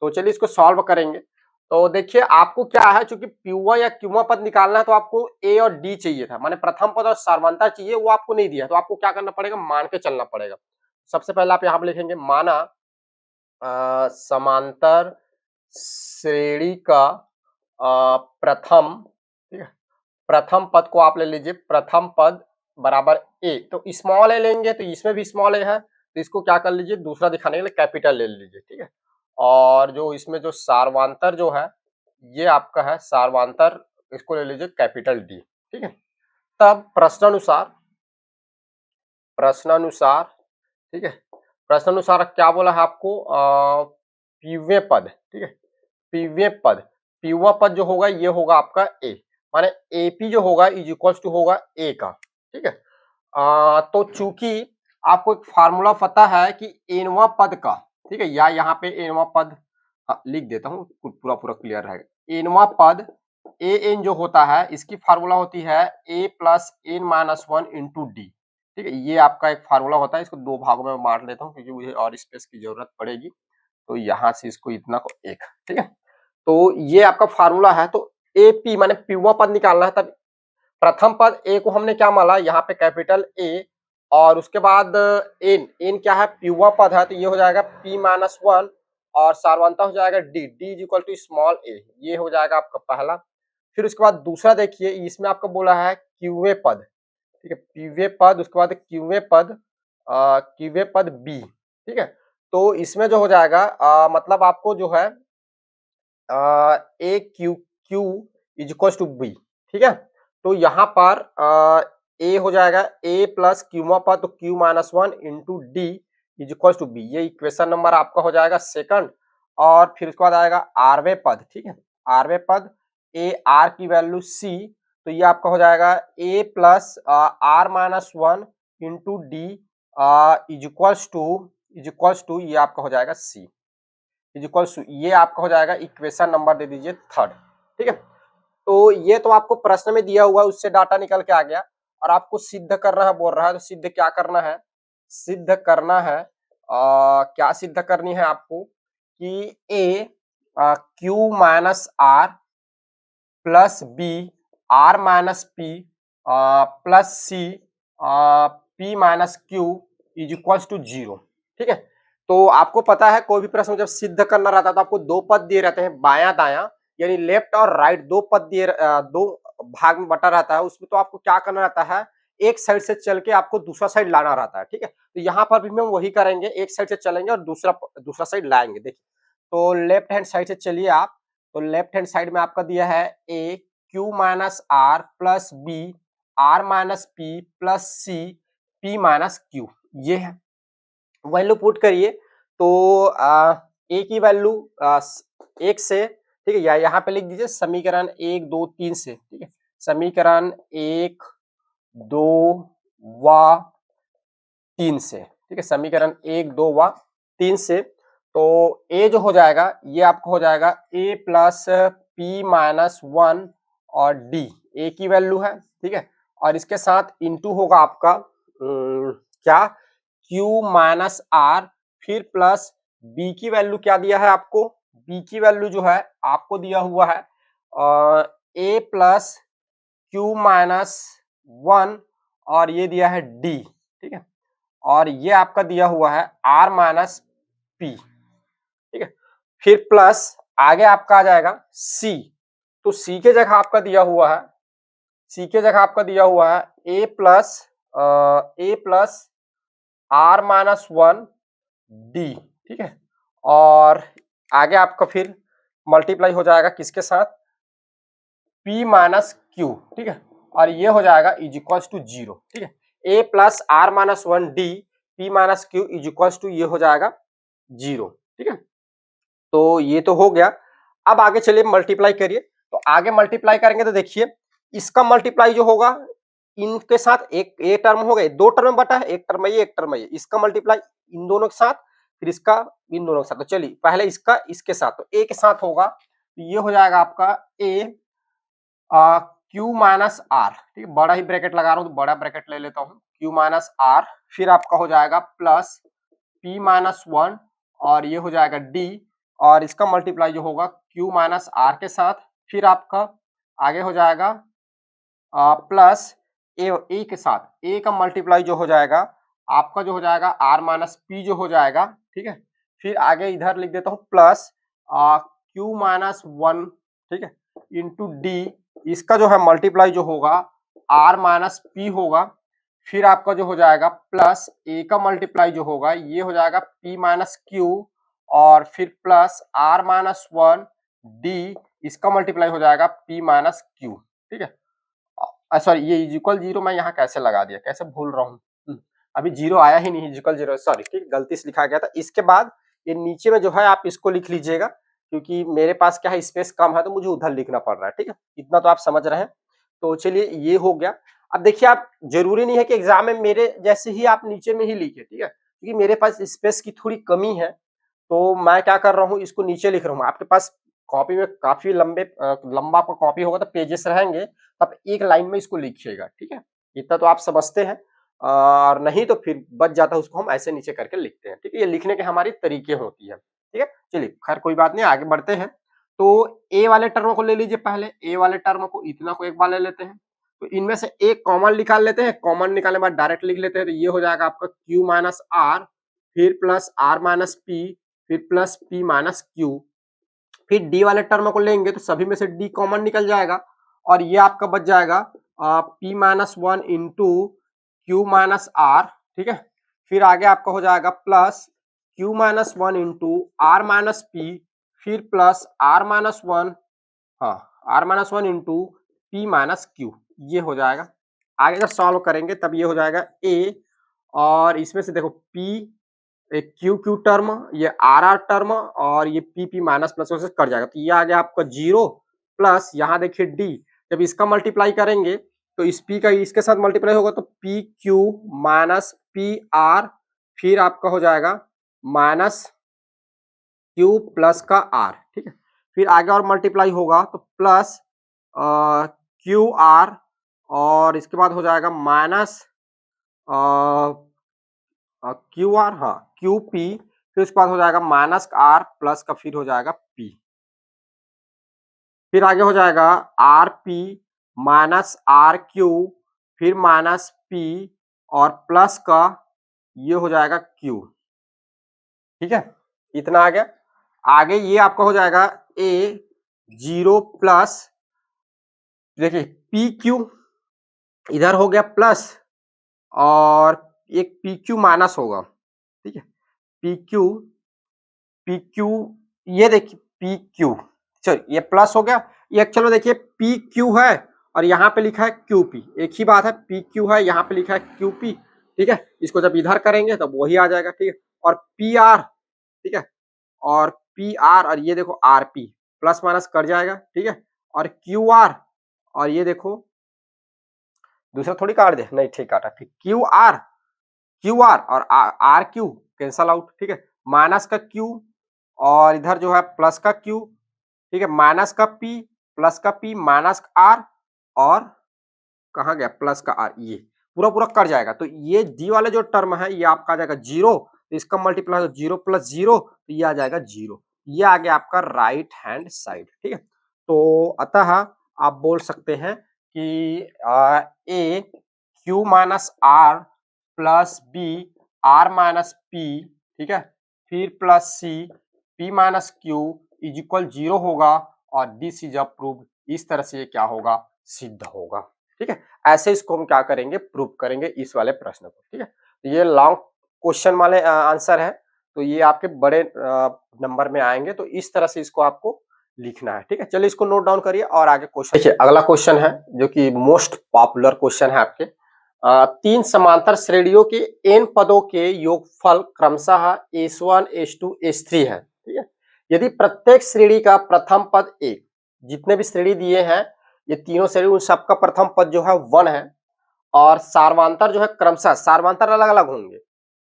तो चलिए इसको सॉल्व करेंगे। तो देखिए आपको क्या है, चूंकि प्यूवा या क्यूवा पद निकालना है तो आपको ए और डी चाहिए था, माने प्रथम पद और सार्वंतर चाहिए, वो आपको नहीं दिया। तो आपको क्या करना पड़ेगा, मान के चलना पड़ेगा। सबसे पहले आप यहाँ पे लिखेंगे माना समांतर श्रेणी का प्रथम, ठीक है, प्रथम पद को आप ले लीजिए, प्रथम पद बराबर ए। तो स्मॉल ए लेंगे तो इसमें भी स्मॉल ए है, तो इसको क्या कर लीजिए, दूसरा दिखाने के लिए कैपिटल ले लीजिए, ठीक है। और जो इसमें जो सार्वांतर जो है ये आपका है सार्वांतर, इसको ले लीजिए कैपिटल डी, ठीक है। तब प्रश्नानुसार, ठीक है, प्रश्नानुसार क्या बोला है आपको, पीवे पद, ठीक है, पीवे पद, पीवा पद जो होगा ये होगा आपका ए, माने एपी जो होगा इज इक्वल टू होगा ए का, ठीक है। तो चूंकि आपको एक फार्मूला पता है कि एनवा पद का, ठीक है, या यहाँ पे एनवा पद लिख देता हूँ, पूरा पूरा क्लियर रहेगा। एनवा पद ए एन जो होता है इसकी फार्मूला होती है A plus N minus one into D, ठीक है। ये आपका एक फार्मूला होता है, इसको दो भागों में बांट लेता हूँ क्योंकि मुझे और स्पेस की जरूरत पड़ेगी। तो यहाँ से इसको इतना को एक, ठीक है। तो ये आपका फार्मूला है। तो ए पी माने पीवा पद निकालना है, तब प्रथम पद ए को हमने क्या माना, यहाँ पे कैपिटल ए, और उसके बाद एन, एन क्या है, पीवा पद है, तो ये हो जाएगा पी माइनस वन, और सार्वंता हो जाएगा D, D is equal to small A. ये हो जाएगा आपका पहला। फिर उसके बाद दूसरा देखिए, इसमें आपको बोला है क्यूवे पद, ठीक है, पीवे पद, उसके बाद क्यूवे पद, क्यूवे पद बी, ठीक है। तो इसमें जो हो जाएगा मतलब आपको जो है A Q Q is equal to B, ठीक है। तो यहाँ पर ए हो जाएगा ए प्लस क्यूमा पद, तो q minus one into D is equal to b, ये इक्वेशन नंबर आपका हो जाएगा सेकंड। और फिर उसके बाद आएगा आरवे पद, ठीक है, आरवे पद ए आर की वैल्यू सी, तो ये आपका हो जाएगा A plus are minus one into D is equals to ये आपका हो जाएगा सी इज इक्वल्स टू, ये आपका हो जाएगा इक्वेशन नंबर दे दीजिए थर्ड, ठीक है। तो ये तो आपको प्रश्न में दिया हुआ है, उससे डाटा निकल के आ गया, और आपको सिद्ध करना है बोल रहा है। तो सिद्ध क्या करना है, सिद्ध करना है क्या सिद्ध करनी है आपको कि A Q minus R plus B R minus P plus C P minus Q is equal to 0, ठीक है। तो आपको पता है कोई भी प्रश्न जब सिद्ध करना रहता है तो आपको दो पद दिए रहते हैं, बाया दाया यानी लेफ्ट और राइट, दो पद दिए, दो भाग में बटा रहता है। उसमें तो आपको क्या करना रहता है, एक साइड से चल के आपको दूसरा साइड लाना रहता है, ठीक है। तो यहाँ पर भी हम वही करेंगे, एक साइड से चलेंगे और दूसरा साइड लाएंगे। देखिए, तो लेफ्ट हैंड साइड से चलिए आप, तो लेफ्ट हैंड साइड में आपका दिया है A Q minus R plus B R minus P plus C P minus Q, ये है। वैल्यू पुट करिए तो ए की वैल्यू एक से, ठीक है, या यहाँ पे लिख दीजिए समीकरण एक दो तीन से, ठीक है, समीकरण एक दो व तीन से, ठीक है, समीकरण एक दो व तीन से। तो ए जो हो जाएगा ये आपको हो जाएगा A plus p minus one, और डी ए की वैल्यू है, ठीक है, और इसके साथ इंटू होगा आपका क्या, Q माइनस आर, फिर प्लस B की वैल्यू क्या दिया है आपको, B की वैल्यू जो है आपको दिया हुआ है A plus Q minus one, और ये दिया है D, ठीक है, और ये आपका दिया हुआ है R माइनस पी, ठीक है। फिर प्लस आगे आपका आ जाएगा C, तो C के जगह आपका दिया हुआ है, C के जगह आपका दिया हुआ है A plus are minus one d, ठीक है, और आगे आपका फिर मल्टीप्लाई हो जाएगा किसके साथ, P माइनस क्यू, ठीक है, और ये हो जाएगा इज इक्वल टू 0, ठीक है। A plus are minus 1 D P minus Q is equals to ये हो जाएगा 0। ठीक है, तो ये तो हो गया। अब आगे चलिए मल्टीप्लाई करिए। तो आगे मल्टीप्लाई करेंगे तो देखिए इसका मल्टीप्लाई जो होगा इनके साथ, एक ये टर्म हो गए, दो टर्म में बटा है, एक टर्म ये एक टर्म ये, इसका मल्टीप्लाई इन दोनों के साथ, फिर इसका इन दोनों के साथ। तो चलिए पहले इसका इसके साथ, तो ए के साथ होगा तो ये हो जाएगा आपका ए क्यू माइनस आर। ठीक है, बड़ा ही ब्रैकेट लगा रहा हूं तो बड़ा ब्रैकेट ले लेता हूं, क्यू माइनस आर, फिर आपका हो जाएगा प्लस पी माइनस 1 और ये हो जाएगा डी, और इसका मल्टीप्लाई जो होगा क्यू माइनस आर के साथ, फिर आपका आगे हो जाएगा प्लस ए के साथ, ए का मल्टीप्लाई जो हो जाएगा आपका जो हो जाएगा आर माइनस पी जो हो जाएगा। ठीक है, फिर आगे इधर लिख देता हूँ प्लस क्यू माइनस 1, ठीक है, इंटू डी, इसका जो है मल्टीप्लाई जो होगा आर माइनस पी होगा, फिर आपका जो हो जाएगा प्लस ए का मल्टीप्लाई जो होगा ये हो जाएगा पी माइनस क्यू, और फिर प्लस आर माइनस 1 डी, इसका मल्टीप्लाई हो जाएगा पी माइनस क्यू। ठीक है, सॉरी ये इक्वल 0 मैं यहाँ कैसे लगा दिया, कैसे भूल रहा हूँ, अभी 0 आया ही नहीं, इक्वल 0, सॉरी, ठीक, गलती से लिखा गया था। इसके बाद ये नीचे में जो है आप इसको लिख लीजिएगा, क्योंकि मेरे पास क्या है स्पेस कम है तो मुझे उधर लिखना पड़ रहा है। ठीक है, इतना तो आप समझ रहे हैं। तो चलिए ये हो गया। अब देखिए आप, जरूरी नहीं है कि एग्जाम में मेरे जैसे ही आप नीचे में ही लिखे, ठीक है, क्योंकि मेरे पास स्पेस की थोड़ी कमी है, तो मैं क्या कर रहा हूँ इसको नीचे लिख रहा हूँ। आपके पास कॉपी में काफी लंबा आपका कॉपी होगा तो पेजेस रहेंगे, तो आप एक लाइन में इसको लिखिएगा। ठीक है, इतना तो आप समझते हैं, और नहीं तो फिर बच जाता है, उसको हम ऐसे नीचे करके लिखते हैं। ठीक है, ये लिखने के हमारी तरीके होती है। ठीक है, चलिए खैर कोई बात नहीं, आगे बढ़ते हैं। तो ए वाले टर्म को ले लीजिए, पहले ए वाले टर्म को इतना को एक बार ले लेते हैं, तो इनमें से एक कॉमन निकाल लेते हैं, कॉमन निकालने के बाद डायरेक्ट लिख लेते हैं, तो ये हो जाएगा आपका क्यू माइनस आर, फिर प्लस आर माइनस पी, फिर प्लस पी माइनस क्यू, फिर डी वाले टर्म को लेंगे तो सभी में से डी कॉमन निकल जाएगा, और ये आपका बच जाएगा p minus 1 into q minus r. ठीक है, फिर आगे आपका हो जाएगा plus Q minus 1 into r minus p, फिर प्लस आर माइनस 1, हाँ, r minus 1 into p minus Q, ये हो जाएगा। आगे जब सॉल्व करेंगे तब ये हो जाएगा ए, और इसमें से देखो पी, एक क्यू क्यू टर्म, ये आर आर टर्म, और ये पी पी माइनस प्लस से कट जाएगा, तो ये आ गया आपका 0, प्लस यहाँ देखिए डी, जब इसका मल्टीप्लाई करेंगे तो इस पी का इसके साथ मल्टीप्लाई होगा तो P Q minus P R, फिर आपका हो जाएगा माइनस क्यू प्लस का आर। ठीक है, फिर आगे और मल्टीप्लाई होगा तो प्लस क्यू आर, और इसके बाद हो जाएगा माइनस क्यू आर, हाँ, क्यू पी, फिर उसके बाद हो जाएगा माइनस आर प्लस का, फिर हो जाएगा पी, फिर आगे हो जाएगा r P minus r q, फिर माइनस पी और प्लस का ये हो जाएगा क्यू। ठीक है, इतना आ गया। आगे ये आपका हो जाएगा ए 0 प्लस, देखिए पी क्यू इधर हो गया प्लस, और एक पी क्यू माइनस होगा। ठीक है, पी क्यू, पी क्यू, ये देखिए पी क्यू, चलो ये प्लस हो गया, ये चलो देखिए पी क्यू है और यहाँ पे लिखा है क्यू पी, एक ही बात है, पी क्यू है यहाँ पे लिखा है क्यू पी। ठीक है, इसको जब इधर करेंगे तब वही आ जाएगा। ठीक है, और पी आर, ठीक है, और पी आर, और ये देखो R P, plus minus cut जाएगा। ठीक है, और क्यू आर, और ये देखो दूसरा थोड़ी काट दे, नहीं ठीक काटा, ठीक, क्यू आर, क्यू आर और आर क्यू कैंसल आउट। ठीक है, माइनस का क्यू और इधर जो है प्लस का क्यू। ठीक है, माइनस का पी, प्लस का पी, माइनस आर, और कहाँ गया प्लस का आर, ये पूरा पूरा कट जाएगा। तो ये डी वाले जो टर्म है ये आपका आ जाएगा 0, तो इसका मल्टीप्लाई 0 प्लस 0, तो ये आ जाएगा 0, ये आ गया आपका राइट हैंड साइड। ठीक है, तो अतः आप बोल सकते हैं कि A Q minus R plus B R minus P, ठीक है, फिर plus C P minus Q is equal 0 होगा, और दिस इज अप्रूव्ड, इस तरह से ये क्या होगा, सिद्ध होगा। ठीक है, ऐसे इसको हम क्या करेंगे, प्रूव करेंगे इस वाले प्रश्न को। ठीक है, तो ये लॉन्ग क्वेश्चन वाले आंसर है, तो ये आपके बड़े नंबर में आएंगे, तो इस तरह से इसको आपको लिखना है। ठीक है, चलिए इसको नोट डाउन करिए और आगे क्वेश्चन देखिए। अगला क्वेश्चन है जो कि मोस्ट पॉपुलर क्वेश्चन है आपके, तीन समांतर श्रेणियों के n पदों के योगफल क्रमशः S1, S2, S3 है, ठीक है। यदि प्रत्येक श्रेणी का प्रथम पद एक, जितने भी श्रेणी दिए हैं ये तीनों श्रेणी, उन सबका प्रथम पद जो है 1 है और सार्वधांतर जो है क्रमशः, सार्वधांतर अलग अलग होंगे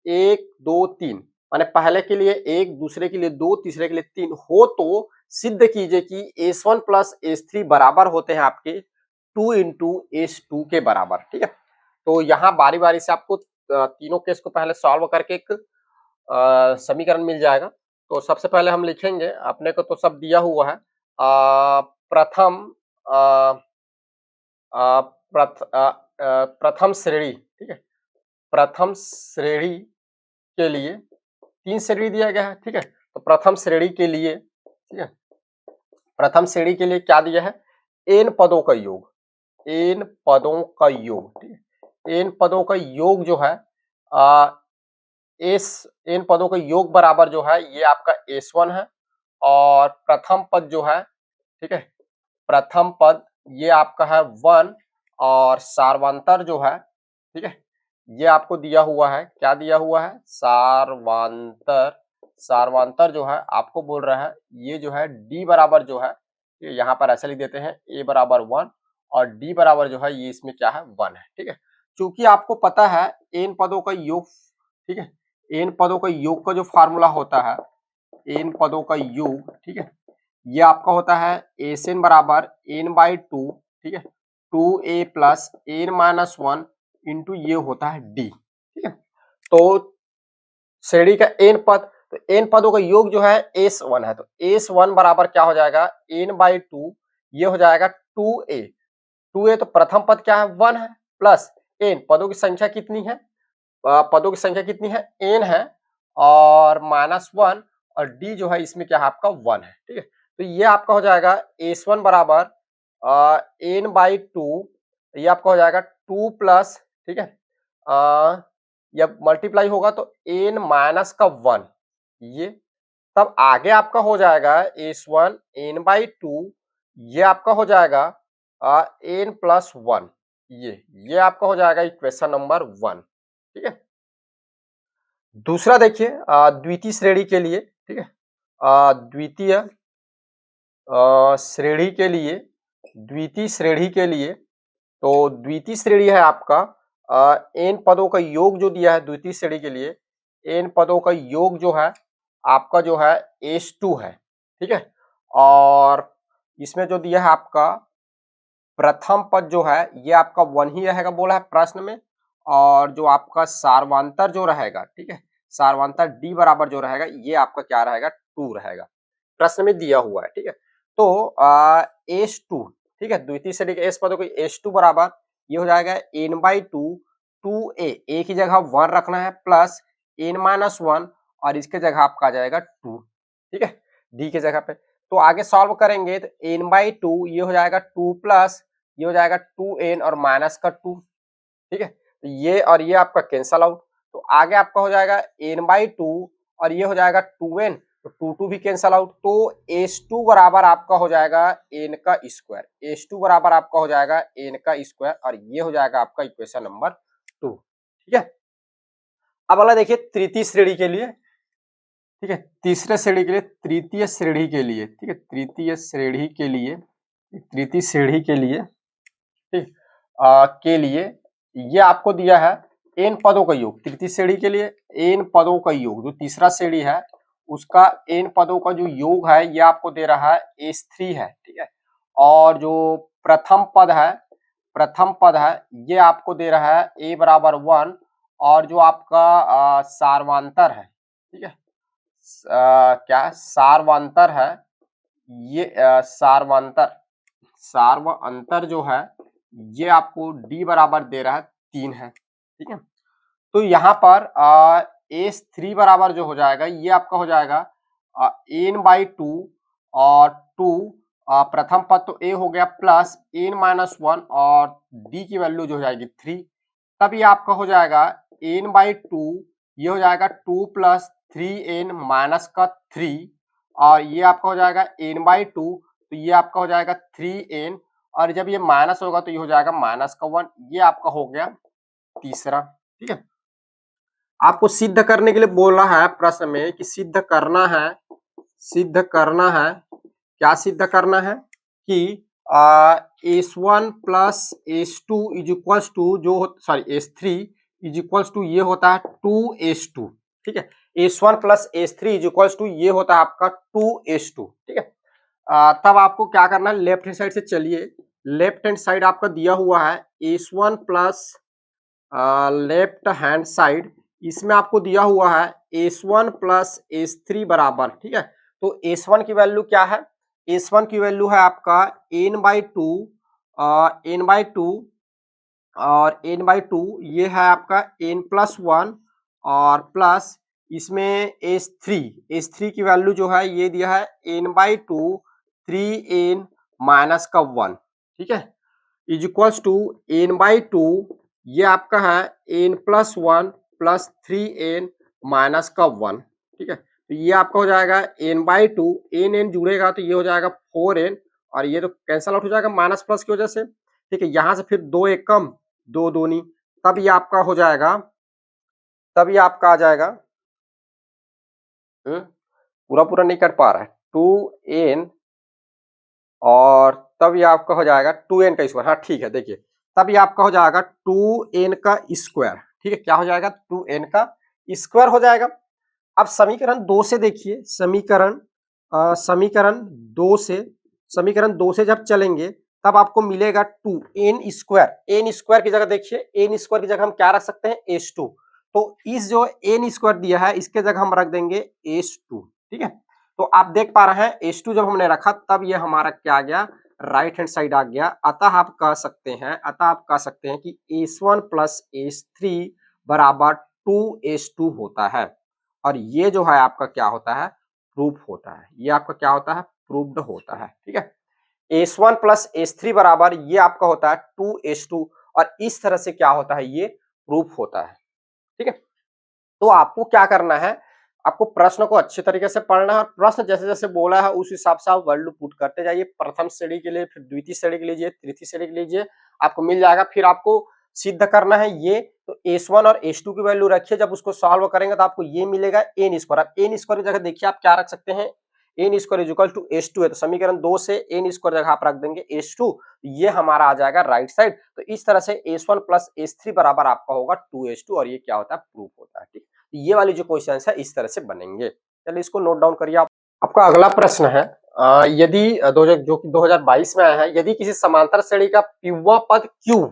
1, 2, 3, माने पहले के लिए 1, दूसरे के लिए 2, तीसरे के लिए 3 हो तो सिद्ध कीजिए कि S1 प्लस S3 बराबर होते हैं आपके 2 इंटू S2 के बराबर, ठीक है। तो यहाँ बारी बारी से आपको तीनों केस को पहले सॉल्व करके एक समीकरण मिल जाएगा। तो सबसे पहले हम लिखेंगे, अपने को तो सब दिया हुआ है, प्रथम अ, प्रथम श्रेणी, ठीक है। प्रथम श्रेणी के लिए 3 श्रेणी दिया गया है, ठीक है। तो प्रथम श्रेणी के लिए, ठीक है, प्रथम श्रेणी के लिए क्या दिया है, n पदों का योग, n पदों का योग, ठीक है। n पदों का योग जो है एस n पदों का योग बराबर जो है ये आपका S1 है और प्रथम पद जो है, ठीक है, प्रथम पद ये आपका है 1 और सार्वधांतर जो है, ठीक है, ये आपको दिया हुआ है, क्या दिया हुआ है, सार्वधांतर, सार्वधांतर जो है आपको बोल रहा है ये जो है d बराबर जो है, ये यहाँ पर ऐसे लिख देते हैं a बराबर 1 और d बराबर जो है ये इसमें क्या है 1 है, ठीक है। चूंकि आपको पता है n पदों का योग, ठीक है, n पदों का योग का जो फार्मूला होता है, n पदों का योग, ठीक है, ये आपका होता है एन बराबर n/2, ठीक है, 2a प्लस n-1 इंटू ये होता है d, ठीक है। तो श्रेणी का n पद, तो n पदों का योग जो है S1 है, तो S1 बराबर क्या हो जाएगा, n/2, ये हो जाएगा 2a, 2a तो प्रथम पद क्या है 1 है, प्लस n पदों की संख्या कितनी है, पदों की संख्या कितनी है, n है और -1 और d जो है इसमें क्या है आपका 1 है, ठीक है। तो ये आपका हो जाएगा S1 बराबर n/2, ये आपका हो जाएगा 2 प्लस, ठीक है, जब मल्टीप्लाई होगा तो n माइनस का 1, ये तब आगे आपका हो जाएगा S1 n/2, ये आपका हो जाएगा n प्लस 1, ये आपका हो जाएगा इक्वेशन नंबर 1, ठीक है। दूसरा देखिए द्वितीय श्रेणी के लिए, ठीक है, द्वितीय श्रेणी के लिए, द्वितीय श्रेणी के लिए, तो द्वितीय श्रेणी है आपका n पदों का योग जो दिया है द्वितीय श्रेणी के लिए, n पदों का योग जो है आपका जो है S2 है, ठीक है। और इसमें जो दिया है आपका प्रथम पद जो है ये आपका 1 ही रहेगा बोला है प्रश्न में, और जो आपका सार्वधांतर जो रहेगा, ठीक है, सार्वधांतर d बराबर जो रहेगा ये आपका क्या रहेगा 2 रहेगा, प्रश्न में दिया हुआ है, ठीक है। तो S2, ठीक है, द्वितीय श्रेणी के S पदों को S2 बराबर ये हो जाएगा n/2, 2a, a की जगह 1 रखना है प्लस n-1 और इसके जगह आपका आ जाएगा 2, ठीक है, d की जगह पे। तो आगे सॉल्व करेंगे तो n/2 ये हो जाएगा 2 प्लस ये हो जाएगा 2n और माइनस का 2, ठीक है, तो ये और ये आपका कैंसल आउट, तो आगे आपका हो जाएगा n/2 और ये हो जाएगा 2n, तो 2 भी कैंसल आउट, तो S2 बराबर आपका हो जाएगा n का स्क्वायर, S2 बराबर आपका हो जाएगा n का स्क्वायर और ये हो जाएगा आपका इक्वेशन नंबर 2, ठीक है। अब अगला देखिए तृतीय श्रेणी के लिए, ठीक है, तीसरे श्रेणी के लिए, तृतीय श्रेणी के लिए, ठीक है, तृतीय श्रेणी के लिए, तृतीय श्रेणी के लिए, ठीक, के लिए ये आपको दिया है n पदों का योग, तृतीय श्रेणी के लिए n पदों का योग, जो तीसरा श्रेणी है उसका n पदों का जो योग है ये आपको दे रहा है S3 है, ठीक है। और जो प्रथम पद है, प्रथम पद है ये आपको दे रहा है a बराबर 1 और जो आपका सार्वधांतर है, ठीक है, क्या सार्वधांतर है, ये सार्वधांतर, सार्वधांतर जो है ये आपको d बराबर दे रहा है 3 है, ठीक है। तो यहाँ पर S3 बराबर जो हो जाएगा ये आपका हो जाएगा n/2 और 2, प्रथम पद तो a हो गया प्लस n-1 और d की वैल्यू जो हो जाएगी 3, तब ये आपका हो जाएगा n/2, ये हो जाएगा 2 प्लस 3n माइनस का 3 और ये आपका हो जाएगा n/2, तो ये आपका हो जाएगा 3n और जब ये माइनस होगा तो ये हो जाएगा माइनस का 1, ये आपका हो गया तीसरा, ठीक है। आपको सिद्ध करने के लिए बोला है प्रश्न में कि सिद्ध करना है, क्या सिद्ध करना है कि S1 plus S2 is equals to जो sorry S3 is equals to ये होता है 2S2, ठीक है। S1 plus S3 is equals to ये होता है आपका 2S2, ठीक है। तब आपको क्या करना है, लेफ्ट हैंड साइड से चलिए, लेफ्ट हैंड साइड आपका दिया हुआ है S1 plus left hand side, इसमें आपको दिया हुआ है S1 प्लस S3 बराबर, ठीक है। तो S1 की वैल्यू क्या है, S1 की वैल्यू है आपका n/2 n/2 और n/2 ये है आपका n+1 और प्लस इसमें S3 की वैल्यू जो है ये दिया है n/2 3n माइनस का 1, ठीक है, इज इक्वल्स टू n/2 ये आपका है n+1 प्लस 3n माइनस का 1, ठीक है। तो ये आपका हो जाएगा n/2, n जुड़ेगा तो ये हो जाएगा 4n और ये तो कैंसल आउट हो जाएगा माइनस प्लस की वजह से, ठीक है। यहाँ से फिर 2 एक कम 2 दूनी, तब ये आपका हो जाएगा, तब ये आपका आ जाएगा पूरा पूरा नहीं कर पा रहा है 2n और तब ये आपका हो जाएगा 2n का स्क्वायर, हाँ ठीक है, देखिए तब ये आपका हो जाएगा 2n का स्क्वायर, ठीक है। क्या हो जाएगा, 2n का स्क्वायर हो जाएगा। अब समीकरण 2 से देखिए, समीकरण 2 से जब चलेंगे तब आपको मिलेगा 2n स्क्वायर की जगह देखिए, n स्क्वायर की जगह हम क्या रख सकते हैं, s2, तो इस जो n स्क्वायर दिया है इसके जगह हम रख देंगे s2, ठीक है। तो आप देख पा रहे हैं s2 जब हमने रखा तब ये हमारा क्या आ गया, राइट हैंड साइड आ गया। अतः आप कह सकते हैं कि s1 प्लस s3 बराबर 2s2 होता है और ये जो है आपका क्या होता है, प्रूफ होता है, ये आपका क्या होता है, प्रूव्ड होता है, ठीक है। S1 प्लस S3 बराबर ये आपका होता है 2S2 और इस तरह से क्या होता है, ये प्रूफ होता है, ठीक है। तो आपको क्या करना है, आपको प्रश्न को अच्छे तरीके से पढ़ना है और प्रश्न जैसे जैसे बोला है उस हिसाब से आप वैल्यू पुट करते जाइए। प्रथम श्रेणी के लिए, फिर द्वितीय श्रेणी के लीजिए, तृतीय श्रेणी के लीजिए, आपको मिल जाएगा। फिर आपको सिद्ध करना है ये, तो S1 और S2 की वैल्यू रखिए, जब उसको सॉल्व करेंगे तो आपको ये मिलेगा n स्क्वायर। अब n स्क्वायर की जगह देखिए आप क्या रख सकते हैं, n square is equal to S2 है, तो समीकरण 2 से n स्क्वायर जगह आप रख देंगे S2, ये हमारा आ जाएगा राइट साइड। तो इस तरह से S1 प्लस S3 बराबर आपका होगा 2S2 और ये क्या होता है, प्रूफ होता है, ठीक। ये वाली जो क्वेश्चन है इस तरह से बनेंगे। चलिए इसको नोट डाउन करिए आप। आपका अगला प्रश्न है, यदि जो कि 2022 में आया है, यदि किसी समांतर श्रेणी का पीवा पद Q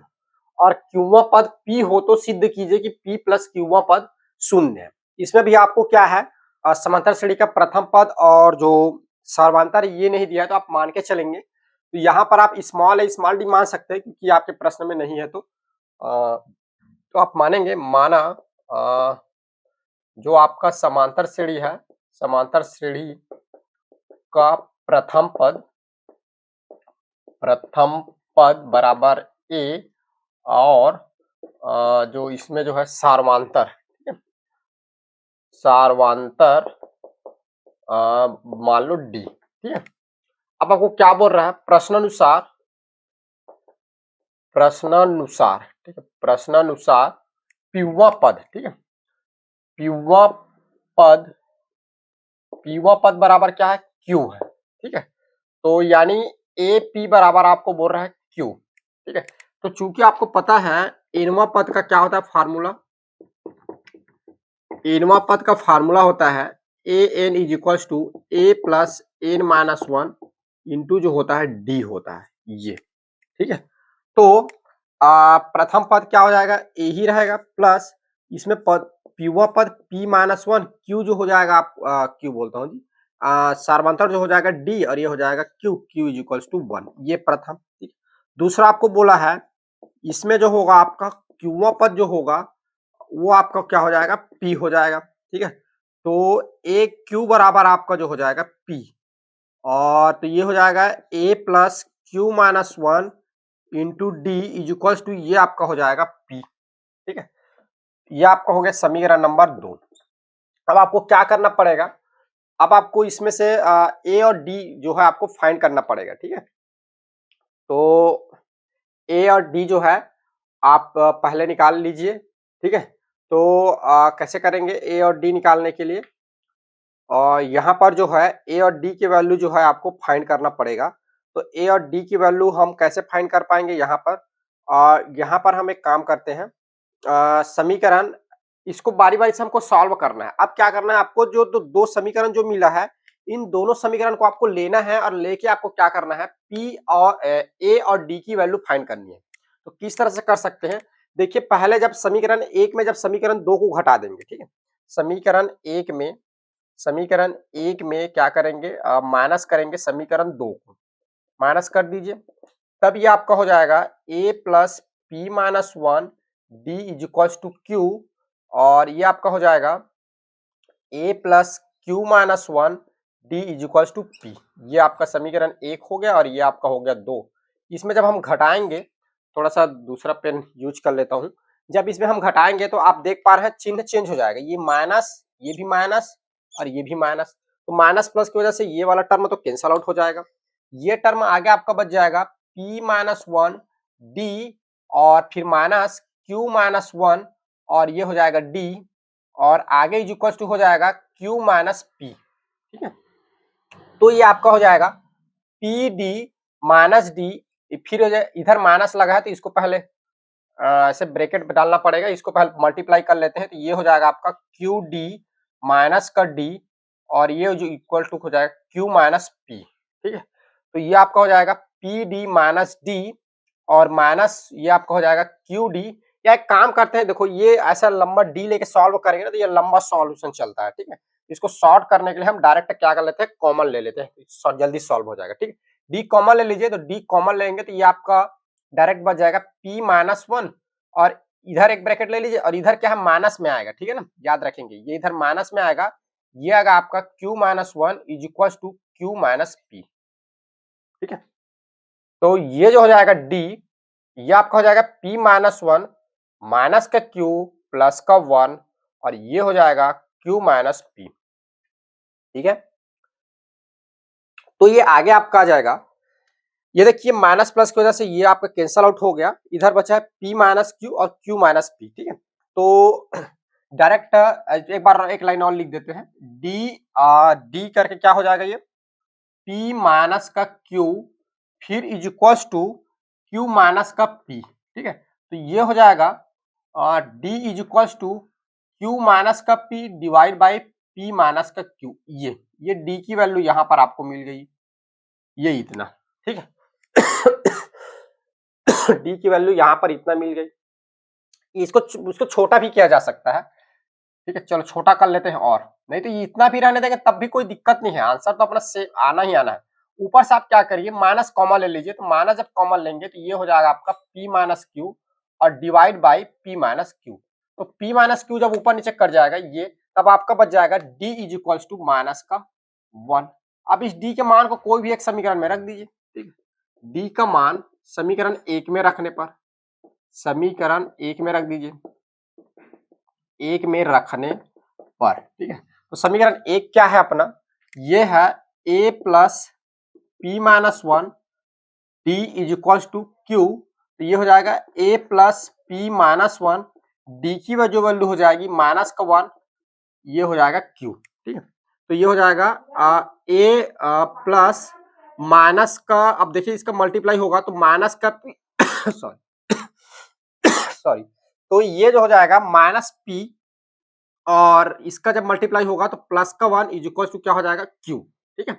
और क्यूवा पद P हो तो सिद्ध कीजिए कि P प्लस क्यूवा पद शून्य है। इसमें भी आपको क्या है, समांतर श्रेणी का प्रथम पद और जो सर्वांतर ये नहीं दिया है तो आप मान के चलेंगे। तो यहाँ पर आप स्मॉल डी मान सकते हैं क्योंकि आपके प्रश्न में नहीं है, तो आप मानेंगे, माना जो आपका समांतर श्रेणी है, समांतर श्रेणी का प्रथम पद बराबर a और जो इसमें जो है सार्वंतर, ठीक है, सार्वंतर मान लो d, ठीक है। अब आपको क्या बोल रहा है, प्रश्नानुसार, ठीक है, प्रश्नानुसार पीवा पद, ठीक है, पीवा पद बराबर क्या है, q है, ठीक है। तो यानी ए पी बराबर आपको बोल रहा है q, ठीक है। तो चूंकि आपको पता है एनवा पद का क्या होता है फार्मूला, एनवा पद का फार्मूला होता है A N is equals to A plus N minus 1 into जो होता है डी होता है ये, ठीक है। तो प्रथम पद क्या हो जाएगा, ए ही रहेगा, प्लस इसमें पद पीवा पद p माइनस 1 क्यू जो हो जाएगा, आप क्यू बोलता हूँ जी, सार्वंतर जो हो जाएगा डी और ये हो जाएगा क्यू इज इक्वल्स टू 1, ये प्रथम, ठीक। दूसरा आपको बोला है इसमें जो होगा आपका क्यूवा पद जो होगा वो आपका क्या हो जाएगा, पी हो जाएगा, ठीक है। तो ए क्यू बराबर आपका जो हो जाएगा पी और तो ये हो जाएगा A plus Q minus 1 into D is equals to ये आपका हो जाएगा पी, ठीक है। ये आपका हो गया समीकरण नंबर 2। अब आपको क्या करना पड़ेगा, अब आपको इसमें से ए और डी जो है आपको फाइंड करना पड़ेगा, ठीक है। तो ए और डी जो है आप पहले निकाल लीजिए, ठीक है। तो कैसे करेंगे ए और डी निकालने के लिए, और यहाँ पर जो है ए और डी की वैल्यू जो है आपको फाइंड करना पड़ेगा। तो ए और डी की वैल्यू हम कैसे फाइंड कर पाएंगे यहाँ पर, यहाँ पर हम एक काम करते हैं, समीकरण इसको बारी-बारी से हमको सॉल्व करना है। अब क्या करना है आपको, जो दो समीकरण जो मिला है, इन दोनों समीकरण को आपको लेना है और लेके आपको क्या करना है, पी और ए और डी की वैल्यू फाइंड करनी है। तो किस तरह से कर सकते हैं, देखिए पहले जब समीकरण एक में जब समीकरण दो को घटा देंगे, ठीक है। समीकरण एक में क्या करेंगे, माइनस करेंगे समीकरण दो को, माइनस कर दीजिए, तब ये आपका हो जाएगा a plus p minus one d is equals to q, और ये आपका हो जाएगा a plus Q minus one d is equals to p. ये आपका समीकरण एक हो गया और ये आपका हो गया दो। इसमें जब हम घटाएंगे, थोड़ा सा दूसरा पेन यूज कर लेता हूँ, जब इसमें हम घटाएंगे तो आप देख पा रहे हैं चिन्ह चेंज हो जाएगा, ये माइनस, ये भी माइनस और ये भी माइनस। तो माइनस प्लस की वजह से ये वाला टर्म तो कैंसल आउट हो जाएगा, ये टर्म आगे आपका बच जाएगा p माइनस वन डी और फिर माइनस q माइनस वन और ये हो जाएगा d और आगे इज इक्वल टू हो जाएगा q माइनस p, ठीक है। तो ये आपका हो जाएगा पी डी माइनस डी, फिर हो जाए इधर माइनस लगा है तो इसको पहले ऐसे ब्रैकेट में डालना पड़ेगा, इसको पहले मल्टीप्लाई कर लेते हैं, तो ये हो जाएगा आपका क्यू डी माइनस का डी और ये जो इक्वल टू हो जाएगा क्यू माइनस पी, ठीक है। तो ये आपका हो जाएगा पी डी माइनस डी और माइनस ये आपका हो जाएगा क्यू डी। या एक काम करते हैं, देखो ये ऐसा लंबा डी लेके सॉल्व करेंगे ना तो ये लंबा सॉल्यूशन चलता है, ठीक है। इसको शॉर्ट करने के लिए हम डायरेक्ट क्या कर लेते हैं, कॉमन ले लेते हैं, जल्दी सॉल्व हो जाएगा, ठीक है। डी कॉमन ले लीजिए, तो डी कॉमन लेंगे तो ये आपका डायरेक्ट बच जाएगा p माइनस वन और इधर एक ब्रैकेट ले लीजिए और इधर क्या है माइनस में आएगा, ठीक है ना, याद रखेंगे ये इधर माइनस में आएगा, ये आएगा आपका q minus one is equal to q minus P, ठीक है। तो ये जो हो जाएगा d, ये आपका हो जाएगा p माइनस वन माइनस का q प्लस का वन और ये हो जाएगा q माइनस पी, ठीक है। तो ये आगे आपका आ जाएगा, ये देखिए माइनस प्लस की वजह से ये आपका कैंसल आउट हो गया, इधर बचा है p माइनस क्यू और q माइनस पी, ठीक है। तो डायरेक्ट एक बार एक लाइन और लिख देते हैं, डी करके क्या हो जाएगा, ये p माइनस का q फिर is equals to q minus का p, ठीक है। तो ये हो जाएगा d is equals to q minus का p divide by p minus का q, ये d की वैल्यू यहाँ पर आपको मिल गई, ये इतना, ठीक है। डी की वैल्यू यहाँ पर इतना मिल गई, उसको छोटा भी किया जा सकता है, ठीक है। चलो छोटा कर लेते हैं, और नहीं तो ये इतना भी रहने देंगे तब भी कोई दिक्कत नहीं है, आंसर तो अपना से आना ही आना है। ऊपर से आप क्या करिए, माइनस कॉमन ले लीजिए, तो माइनस जब कॉमन लेंगे तो ये हो जाएगा आपका p माइनस क्यू और divide by p minus Q. तो p माइनस क्यू जब ऊपर नीचे कर जाएगा ये, तब आपका बच जाएगा d is equal to minus का वन। अब इस d के मान को कोई भी एक समीकरण में रख दीजिए, ठीक है। d का मान समीकरण एक में रखने पर, समीकरण एक में रख दीजिए, एक में रखने पर, ठीक है। तो समीकरण एक क्या है अपना, ये है a plus p minus one d is equal to q, तो ये हो जाएगा a plus p minus one d की जो वैल्यू हो जाएगी माइनस का वन, ये हो जाएगा q, ठीक है। तो ये हो जाएगा a प्लस माइनस का, अब देखिए इसका मल्टीप्लाई होगा तो माइनस का सॉरी तो ये जो हो जाएगा माइनस p और इसका जब मल्टीप्लाई होगा तो प्लस का वन इज इक्वल टू क्या हो जाएगा q, ठीक है।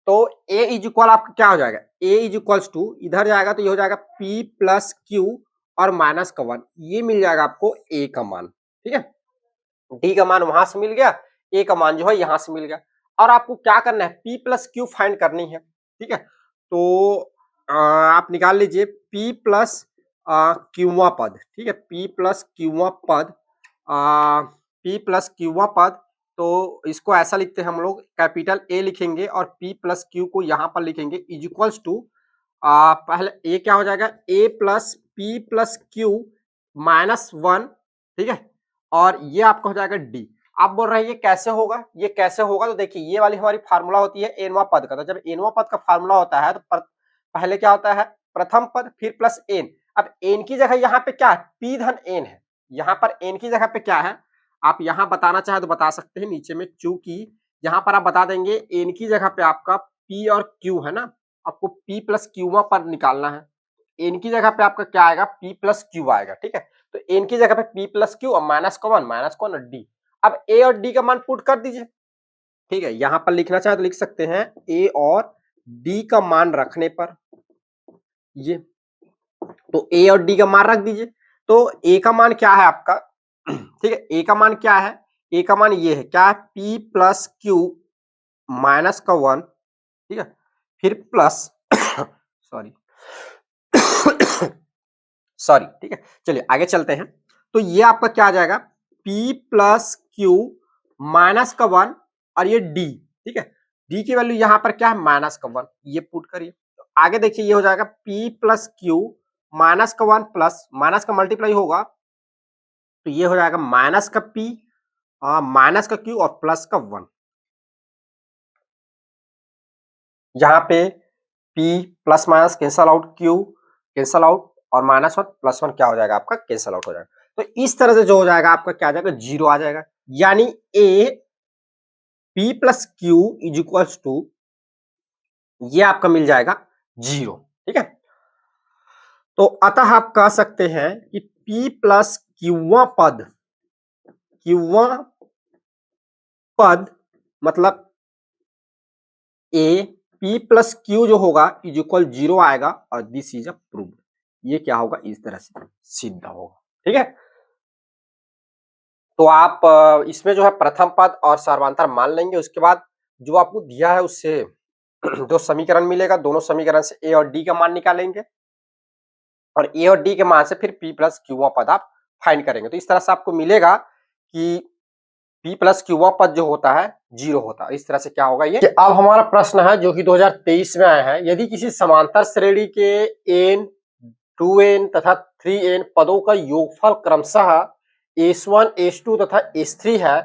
तो a इज इक्वल आपका क्या हो जाएगा, a इज इक्वल टू इधर जाएगा तो ये हो जाएगा p प्लस q और माइनस का वन, ये मिल जाएगा आपको a का मान, ठीक है। d का मान वहां से मिल गया, a का मान जो है यहां से मिल गया, और आपको क्या करना है, p प्लस q फाइंड करनी है, ठीक है। तो आप निकाल लीजिए p प्लस क्यूवा पद, ठीक है, p प्लस क्यूवा पद, p प्लस क्यूवा पद, तो इसको ऐसा लिखते हैं हम लोग, कैपिटल A लिखेंगे और p प्लस क्यू को यहाँ पर लिखेंगे इज इक्वल्स टू, पहले a क्या हो जाएगा, a plus p plus Q minus one, ठीक है, और ये आपका हो जाएगा d। आप बोल रहे हैं ये कैसे होगा, ये कैसे होगा, तो देखिए ये वाली हमारी फार्मूला होती है एनवा पद का, तो जब एनवा पद का फार्मूला होता है तो पहले क्या होता है, प्रथम पद फिर प्लस एन, अब एन की जगह यहाँ पे क्या है, पी धन एन है, यहाँ पर एन की जगह पे क्या है, आप यहाँ बताना चाहे तो बता सकते हैं नीचे में, चूंकि यहाँ पर आप बता देंगे एन की जगह पे आपका पी और क्यू है ना, आपको पी प्लस क्यू पर निकालना है, एन की जगह पे आपका क्या आएगा, पी प्लस क्यू आएगा, ठीक है। तो एन की जगह पे पी प्लस क्यू और माइनस कौन डी, अब ए और डी का मान पुट कर दीजिए, ठीक है। यहां पर लिखना चाहे तो लिख सकते हैं ए और डी का मान रखने पर, ये तो ए और डी का मान रख दीजिए, तो ए का मान क्या है आपका, ठीक है, ए का मान क्या है, ए का मान ये है, क्या है, पी प्लस क्यू माइनस का 1, ठीक है, फिर प्लस सॉरी सॉरी, ठीक है। चलिए आगे चलते हैं, तो ये आपका क्या आ जाएगा, P प्लस क्यू माइनस का 1 और ये D, ठीक है, D की वैल्यू यहाँ पर क्या है, माइनस का 1, ये पुट करिए, तो आगे देखिए ये हो जाएगा P प्लस क्यू माइनस का 1 प्लस माइनस का मल्टीप्लाई होगा, तो ये हो जाएगा माइनस का P माइनस का Q और प्लस का 1, यहाँ पे P plus minus cancel out, Q cancel out और माइनस 1 प्लस 1 क्या हो जाएगा आपका, कैंसल आउट हो जाएगा, तो इस तरह से जो हो जाएगा आपका क्या आ जाएगा, जीरो आ जाएगा, यानी a p plus q is equals to, ये आपका मिल जाएगा जीरो, ठीक है। तो अतः आप कह सकते हैं कि P प्लस क्यूवा पद मतलब ए पी प्लस क्यू जो होगा इज इक्वल जीरो आएगा और दिस इज अ प्रूव्ड, ये क्या होगा, इस तरह से सिद्ध होगा, ठीक है। तो आप इसमें जो है प्रथम पद और सर्वांतर मान लेंगे, उसके बाद जो आपको दिया है उससे जो समीकरण मिलेगा, दोनों समीकरण से ए और डी का मान निकालेंगे और ए और डी के मान से फिर पी प्लस क्यूवा पद आप फाइंड करेंगे, तो इस तरह से आपको मिलेगा कि पी प्लस क्यूवा पद जो होता है जीरो होता है, इस तरह से क्या होगा ये। अब हमारा प्रश्न है जो कि 2023 में आया है, यदि किसी समांतर श्रेणी के एन 2n तथा 3n पदों का योगफल क्रमशः s1 s2 तथा s3 है,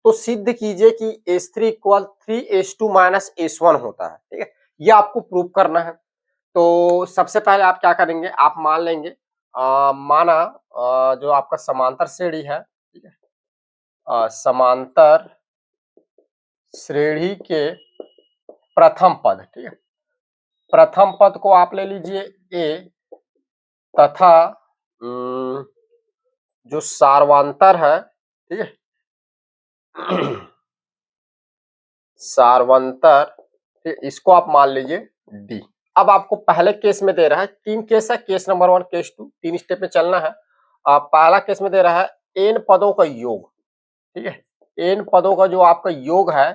तो सिद्ध कीजिए कि s3 equal 3s2 minus s1 होता है, ठीक है, ये आपको प्रूव करना है। तो सबसे पहले आप क्या करेंगे, आप मान लेंगे माना जो आपका समांतर श्रेणी है, ठीक है, समांतर श्रेणी के प्रथम पद, ठीक है, प्रथम पद को आप ले लीजिए ए तथा जो सार्वंतर है, ठीक है, सार्वंतर, ठीक, इसको आप मान लीजिए डी। अब आपको पहले केस में दे रहा है, तीन केस है, केस नंबर 1 केस 2, तीन स्टेप में चलना है। पहला केस में दे रहा है एन पदों का योग, ठीक है, एन पदों का जो आपका योग है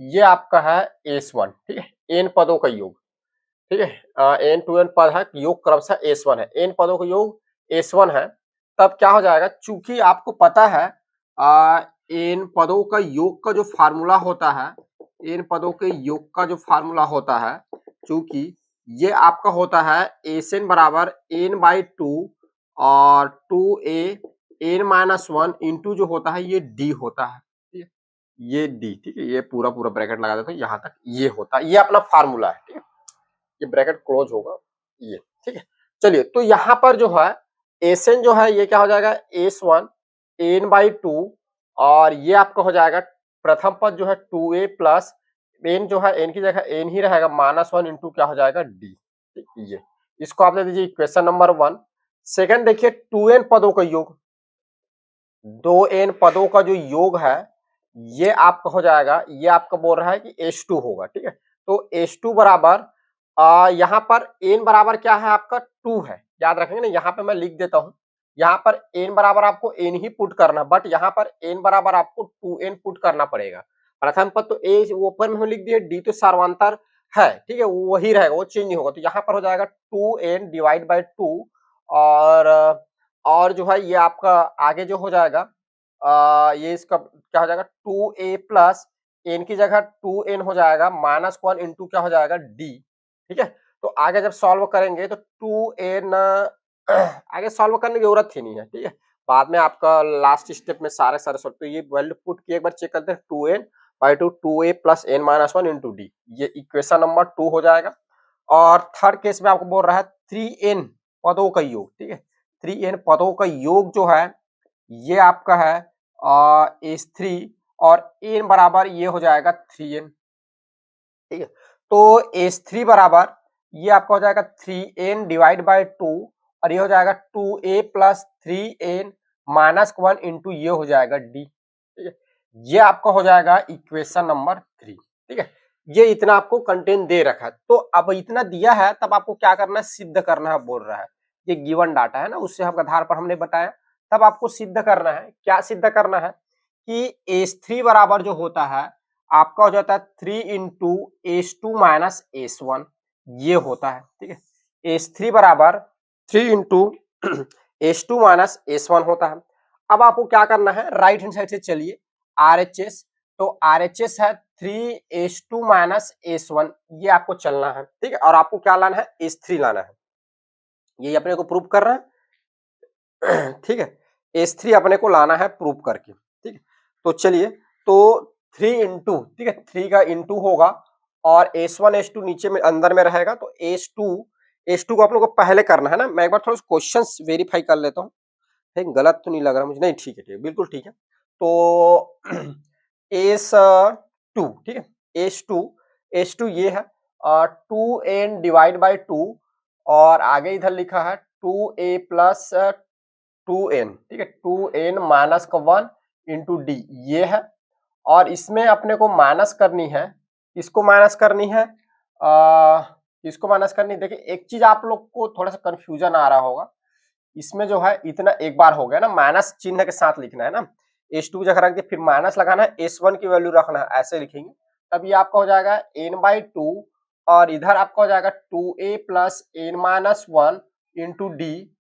ये आपका है s1, ठीक है, एन पदों का योग, ठीक है, एन टू एन पद है, योग क्रमशः s1 है, एन पदों का योग s1 है, तब क्या हो जाएगा, चूंकि आपको पता है एन पदों का योग का जो फार्मूला होता है, एन पदों के योग का जो फार्मूला होता है, चूंकि ये आपका होता है एन बराबर एन बाई टू और 2a एन माइनस 1 इंटू जो होता है ये डी होता है, ठीक है, ये डी, ठीक है, ये पूरा पूरा ब्रैकेट लगा देते हैं यहाँ तक, ये होता है, ये अपना फार्मूला है, ठीक है, ये ब्रैकेट क्लोज होगा, ये ठीक है। चलिए तो यहाँ पर जो है एन जो है ये क्या हो जाएगा, s1 एन बाई टू और ये आपका हो जाएगा प्रथम पद जो है 2a प्लस एन जो है एन की जगह एन ही रहेगा माइनस 1 इंटू क्या हो जाएगा डी, ये इसको आप ले दीजिए इक्वेशन नंबर 1। सेकंड देखिए 2n पदों का योग, 2n पदों का जो योग है ये आपका हो जाएगा, ये आपका बोल रहा है कि s2 होगा, ठीक है, तो s2 बराबर यहाँ पर n बराबर क्या है आपका 2 है, याद रखेंगे ना, यहाँ पे मैं लिख देता हूँ, यहाँ पर n बराबर आपको n ही पुट करना, बट यहाँ पर n बराबर आपको 2n पुट करना पड़ेगा। प्रथम पद तो a ऊपर में लिख दिए, d तो सार्वंतर है, ठीक है, वही रहेगा, वो चेंज नहीं होगा, तो यहाँ पर हो जाएगा 2n डिवाइड बाई 2 और जो है ये आपका आगे जो हो जाएगा ये इसका क्या हो जाएगा 2a प्लस एन की जगह 2n हो जाएगा माइनस 1 इंटू क्या हो जाएगा डी, ठीक है। तो आगे जब सॉल्व करेंगे तो 2n आगे सॉल्व करने की जरूरत ही नहीं है, ठीक है, बाद में आपका लास्ट स्टेप में सारे सॉल्व, तो ये वैल्यू पुट किए एक बार चेक करते हैं 2n by 2 2a plus n minus 1 into D, ये इक्वेशन नंबर 2 हो जाएगा। और थर्ड केस में आपको बोल रहा है 3n पदों का योग, ठीक है। 3n पदों का योग जो है ये आपका है S3 और n बराबर ये हो जाएगा 3n, ठीक है। तो S3 बराबर ये आपका हो जाएगा 3n डिवाइड बाय 2 और ये हो जाएगा 2a plus 3n minus 1 into ये हो जाएगा d, ठीक है। ये आपका हो जाएगा इक्वेशन नंबर 3, ठीक है। ये इतना आपको कंटेंट दे रखा है, तो अब इतना दिया है तब आपको क्या करना है, सिद्ध करना है बोल रहा है। ये गिवन डाटा है ना, उससे हम आधार पर हमने बताया, तब आपको सिद्ध करना है। क्या सिद्ध करना है कि S3 बराबर जो होता है आपका हो जाता है 3 इंटू S2 माइनस S1, ये होता है, ठीक है। S3 बराबर 3 इंटू S2 माइनस S1 होता है। अब आपको क्या करना है, राइट हैंड साइड से चलिए RHS, तो RHS है 3S2 माइनस S1, ये आपको चलना है, ठीक है। और आपको क्या लाना है, S3 लाना है, ये अपने को प्रूव करना है, ठीक है। S3 अपने को लाना है प्रूव करके, ठीक है। तो चलिए, तो 3 इंटू, ठीक है, 3 का इंटू होगा और S1 S2 नीचे में अंदर में रहेगा, तो S2 को आप लोग को पहले करना है ना। मैं एक बार थोड़ा क्वेश्चंस वेरीफाई कर लेता हूँ, ठीक, गलत तो नहीं लग रहा मुझे, नहीं ठीक है, ठीक है, बिल्कुल ठीक है। तो S2, ठीक है, S2 ये है 2n डिवाइड बाई 2 और आगे इधर लिखा है 2a प्लस 2n, ठीक है, 2n माइनस का 1 इंटू डी, ये है। और इसमें अपने को माइनस करनी है, इसको माइनस करनी है, इसको माइनस करनी। देखिए एक चीज आप लोग को थोड़ा सा कंफ्यूजन आ रहा होगा, इसमें जो है इतना एक बार हो गया ना, माइनस चिन्ह के साथ लिखना है ना, S2 की जगह रख दिया, फिर माइनस लगाना है, S1 की वैल्यू रखना है, ऐसे लिखेंगे तब ये आपका हो जाएगा n/2 और इधर आपका हो जाएगा 2a plus n minus 1 into D,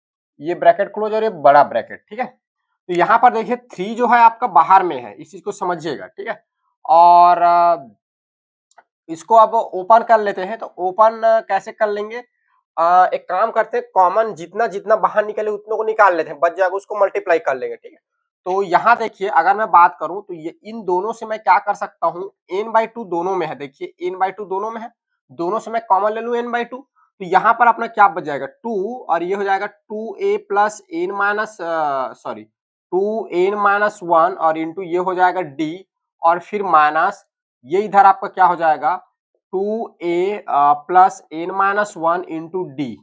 ये ब्रैकेट क्लोज और ये बड़ा ब्रैकेट, ठीक है। तो यहाँ पर देखिए 3 जो है आपका बाहर में है, इस चीज को समझिएगा, ठीक है। और इसको अब ओपन कर लेते हैं, तो ओपन कैसे कर लेंगे, एक काम करते हैं, कॉमन जितना जितना बाहर निकले उतनों को निकाल लेते हैं, बच जाएगा उसको मल्टीप्लाई कर लेंगे, ठीक है। तो यहाँ देखिए अगर मैं बात करूं तो ये इन दोनों से मैं क्या कर सकता हूँ, n/2 दोनों में है, देखिए n/2 दोनों में है, दोनों से मैं कॉमन ले लूं n/2, तो यहाँ पर अपना क्या बच जाएगा 2 और ये हो जाएगा 2a plus n minus 2n-1 और इंटू ये हो जाएगा d और फिर माइनस ये इधर आपका क्या हो जाएगा 2a plus n-1 into D,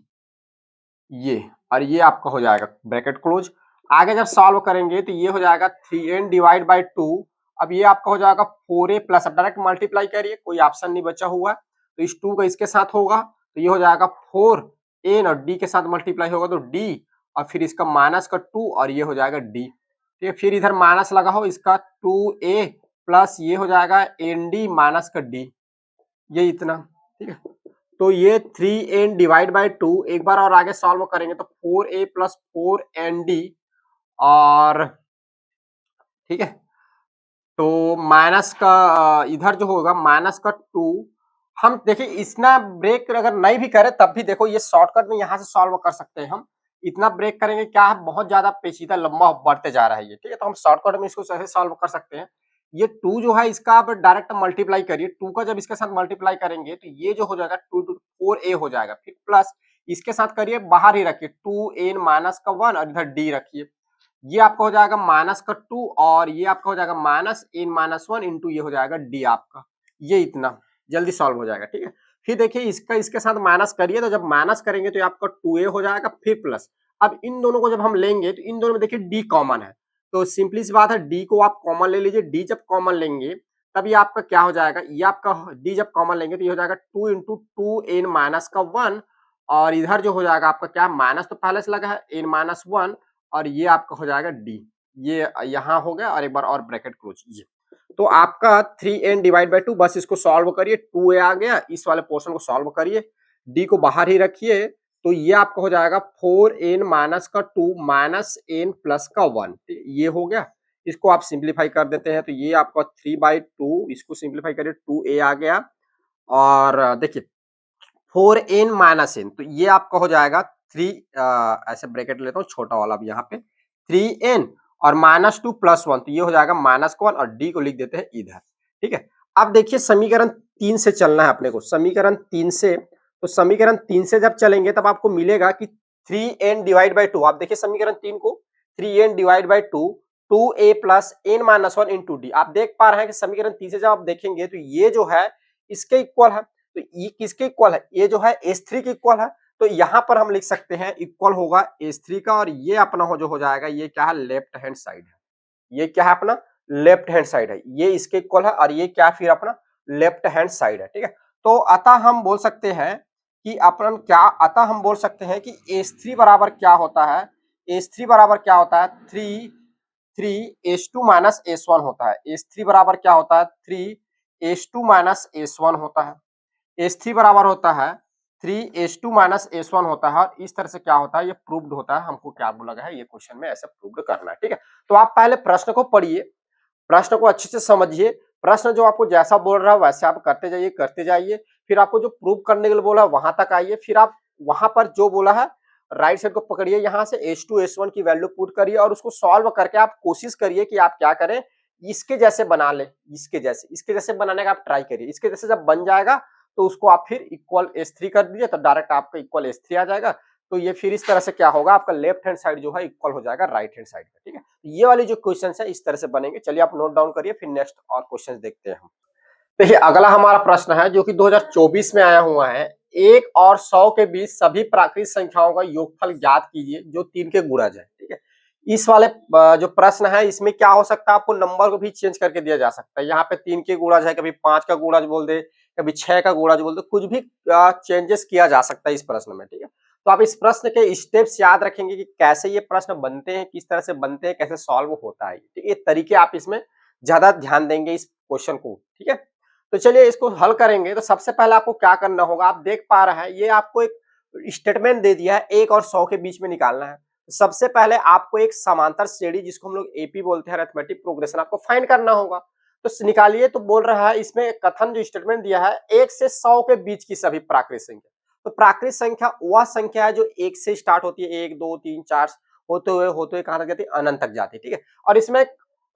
ये और ये आपका हो जाएगा ब्रैकेट क्लोज। आगे जब सॉल्व करेंगे तो ये हो जाएगा 3n डिवाइड बाई 2, अब ये आपका हो जाएगा 4a प्लस, अब डायरेक्ट मल्टीप्लाई करिए, कोई ऑप्शन नहीं बचा हुआ है, तो इस 2 का इसके साथ होगा तो ये हो जाएगा 4n और d के साथ मल्टीप्लाई होगा तो d और फिर इसका माइनस का 2 और ये हो जाएगा d, ठीक है। फिर इधर माइनस लगा हो, इसका 2a प्लस ये हो जाएगा nd माइनस का d, ये इतना, ठीक है। तो ये 3n डिवाइड बाई 2, एक बार और आगे सॉल्व करेंगे तो 4a प्लस 4nd और, ठीक है, तो माइनस का इधर जो होगा माइनस का 2, हम देखिए इतना ब्रेक अगर नहीं भी करें तब भी देखो ये शॉर्टकट में यहाँ से सॉल्व कर सकते हैं हम, इतना ब्रेक करेंगे क्या है, बहुत ज्यादा पेचीदा लंबा बढ़ते जा रहा है ये, ठीक है। तो हम शॉर्टकट में इसको कैसे सॉल्व कर सकते हैं, ये 2 जो है इसका आप डायरेक्ट मल्टीप्लाई करिए, 2 का जब इसके साथ मल्टीप्लाई करेंगे तो ये जो हो जाएगा 2 टू 4a हो जाएगा, फिर प्लस इसके साथ करिए, बाहर ही रखिए 2n माइनस का 1 और इधर d रखिए, ये आपका हो जाएगा माइनस का 2 और ये आपका हो जाएगा माइनस n-1 इंटू ये हो जाएगा d आपका, ये इतना जल्दी सॉल्व हो जाएगा, ठीक है। फिर देखिए इसका इसके साथ माइनस करिए, तो जब माइनस करेंगे तो ये आपका 2a हो जाएगा, फिर प्लस, अब इन दोनों को जब हम लेंगे तो इन दोनों में देखिए d कॉमन है, तो सिंपली सी बात है d को आप कॉमन ले लीजिए, d जब कॉमन लेंगे तब ये आपका क्या हो जाएगा, ये आपका d जब कॉमन लेंगे तो ये हो जाएगा 2 इंटू 2n माइनस का 1 और इधर जो हो जाएगा आपका क्या, माइनस तो पहले से लगा है n-1 और ये आपका हो जाएगा d, ये यहाँ हो गया और एक बार और ब्रैकेट क्लोज, ये तो आपका 3n डिवाइड बाई 2, बस इसको सॉल्व करिए, 2a आ गया, इस वाले पोर्शन को सॉल्व करिए, d को बाहर ही रखिए, तो ये आपका हो जाएगा 4n माइनस का 2 माइनस n प्लस का 1, ये हो गया। इसको आप सिंप्लीफाई कर देते हैं तो ये आपका 3/2, इसको सिंप्लीफाई करिए 2a आ गया और देखिए 4n माइनस n, तो ये आपका हो जाएगा 3, ऐसे ब्रैकेट लेता हूँ छोटा वाला अब यहाँ पे 3n और माइनस 2 प्लस 1, तो ये हो जाएगा माइनस का 1 और d को लिख देते हैं इधर, ठीक है। अब देखिए समीकरण 3 से चलना है अपने को, समीकरण 3 से, तो समीकरण 3 से जब चलेंगे तब आपको मिलेगा कि 3n डिवाइड बाई 2, आप देखिए समीकरण 3 को, 3n divide by 2, 2a plus n minus 1 into D. आप देख पा रहे हैं कि समीकरण 3 से जब आप देखेंगे तो ये जो है इसके इक्वल है, तो ये किसके इक्वल है, ये जो है S3 के इक्वल है। तो यहाँ पर हम लिख सकते हैं इक्वल होगा S3 का, और ये अपना हो जाएगा, ये क्या है, लेफ्ट हैंड साइड है, ये क्या है अपना लेफ्ट हैंड साइड है, ये इसके इक्वल है, और ये क्या फिर अपना लेफ्ट हैंड साइड है, ठीक है। तो अतः हम बोल सकते हैं कि अपन क्या, अतः हम बोल सकते हैं कि S3 बराबर क्या होता है, S3 बराबर क्या होता है, 3 H2 माइनस S1 होता है। S3 बराबर क्या होता है, 3 H2 माइनस S1 होता है। S3 बराबर होता है 3 H2 माइनस S1 होता है, और इस तरह से क्या होता है, ये प्रूव्ड होता है। हमको क्या बोला गया है, ये क्वेश्चन में ऐसे प्रूव्ड करना है, ठीक है। तो आप पहले प्रश्न को पढ़िए, प्रश्न को अच्छे से समझिए, प्रश्न जो आपको जैसा बोल रहा है वैसे आप करते जाइए, फिर आपको जो प्रूव करने के लिए बोला है वहां तक आइए, फिर आप वहां पर जो बोला है राइट साइड को पकड़िए, यहाँ से H2 S1 की वैल्यू पुट करिए, और उसको सॉल्व करके आप कोशिश करिए कि आप क्या करें, इसके जैसे बना ले, इसके जैसे बनाने का आप ट्राई करिए। इसके जैसे जब बन जाएगा तो उसको आप फिर इक्वल S3 कर दीजिए, तो डायरेक्ट आपका इक्वल S3 आ जाएगा। तो ये फिर इस तरह से क्या होगा, आपका लेफ्ट हैंड साइड जो है इक्वल हो जाएगा राइट हैंड साइड का, ठीक है। ये वाली जो क्वेश्चन है इस तरह से बनेंगे। चलिए आप नोट डाउन करिए, फिर नेक्स्ट और क्वेश्चन देखते हैं हम। देखिए अगला हमारा प्रश्न है जो कि 2024 में आया हुआ है, 1 और 100 के बीच सभी प्राकृतिक संख्याओं का योगफल ज्ञात कीजिए जो 3 के गुणज है, ठीक है। इस वाले जो प्रश्न है इसमें क्या हो सकता है, आपको नंबर को भी चेंज करके दिया जा सकता है। यहाँ पे 3 के गुणज है, कभी 5 का गुणज बोल दे, कभी 6 का गुणज बोल दे, कुछ भी चेंजेस किया जा सकता है इस प्रश्न में, ठीक है। तो आप इस प्रश्न के स्टेप्स याद रखेंगे कि कैसे ये प्रश्न बनते हैं, किस तरह से बनते हैं, कैसे सॉल्व होता है, ठीक है। ये तरीके आप इसमें ज्यादा ध्यान देंगे इस क्वेश्चन को, ठीक है। तो चलिए इसको हल करेंगे। तो सबसे पहले आपको क्या करना होगा, आप देख पा रहे हैं ये आपको एक स्टेटमेंट दे दिया है, 1 और 100 के बीच में निकालना है। सबसे पहले आपको एक समांतर श्रेणी जिसको हम लोग एपी बोलते हैं, अरिथमेटिक प्रोग्रेशन, आपको फाइंड करना होगा। तो निकालिए। तो बोल रहा है इसमें कथन जो स्टेटमेंट दिया है, 1 से 100 के बीच की सभी प्राकृतिक संख्या। तो प्राकृतिक संख्या वह संख्या है जो 1 से स्टार्ट होती है, 1 2 3 4 होते हुए कहां तक जाती है, अनंत तक जाती है, ठीक है। और इसमें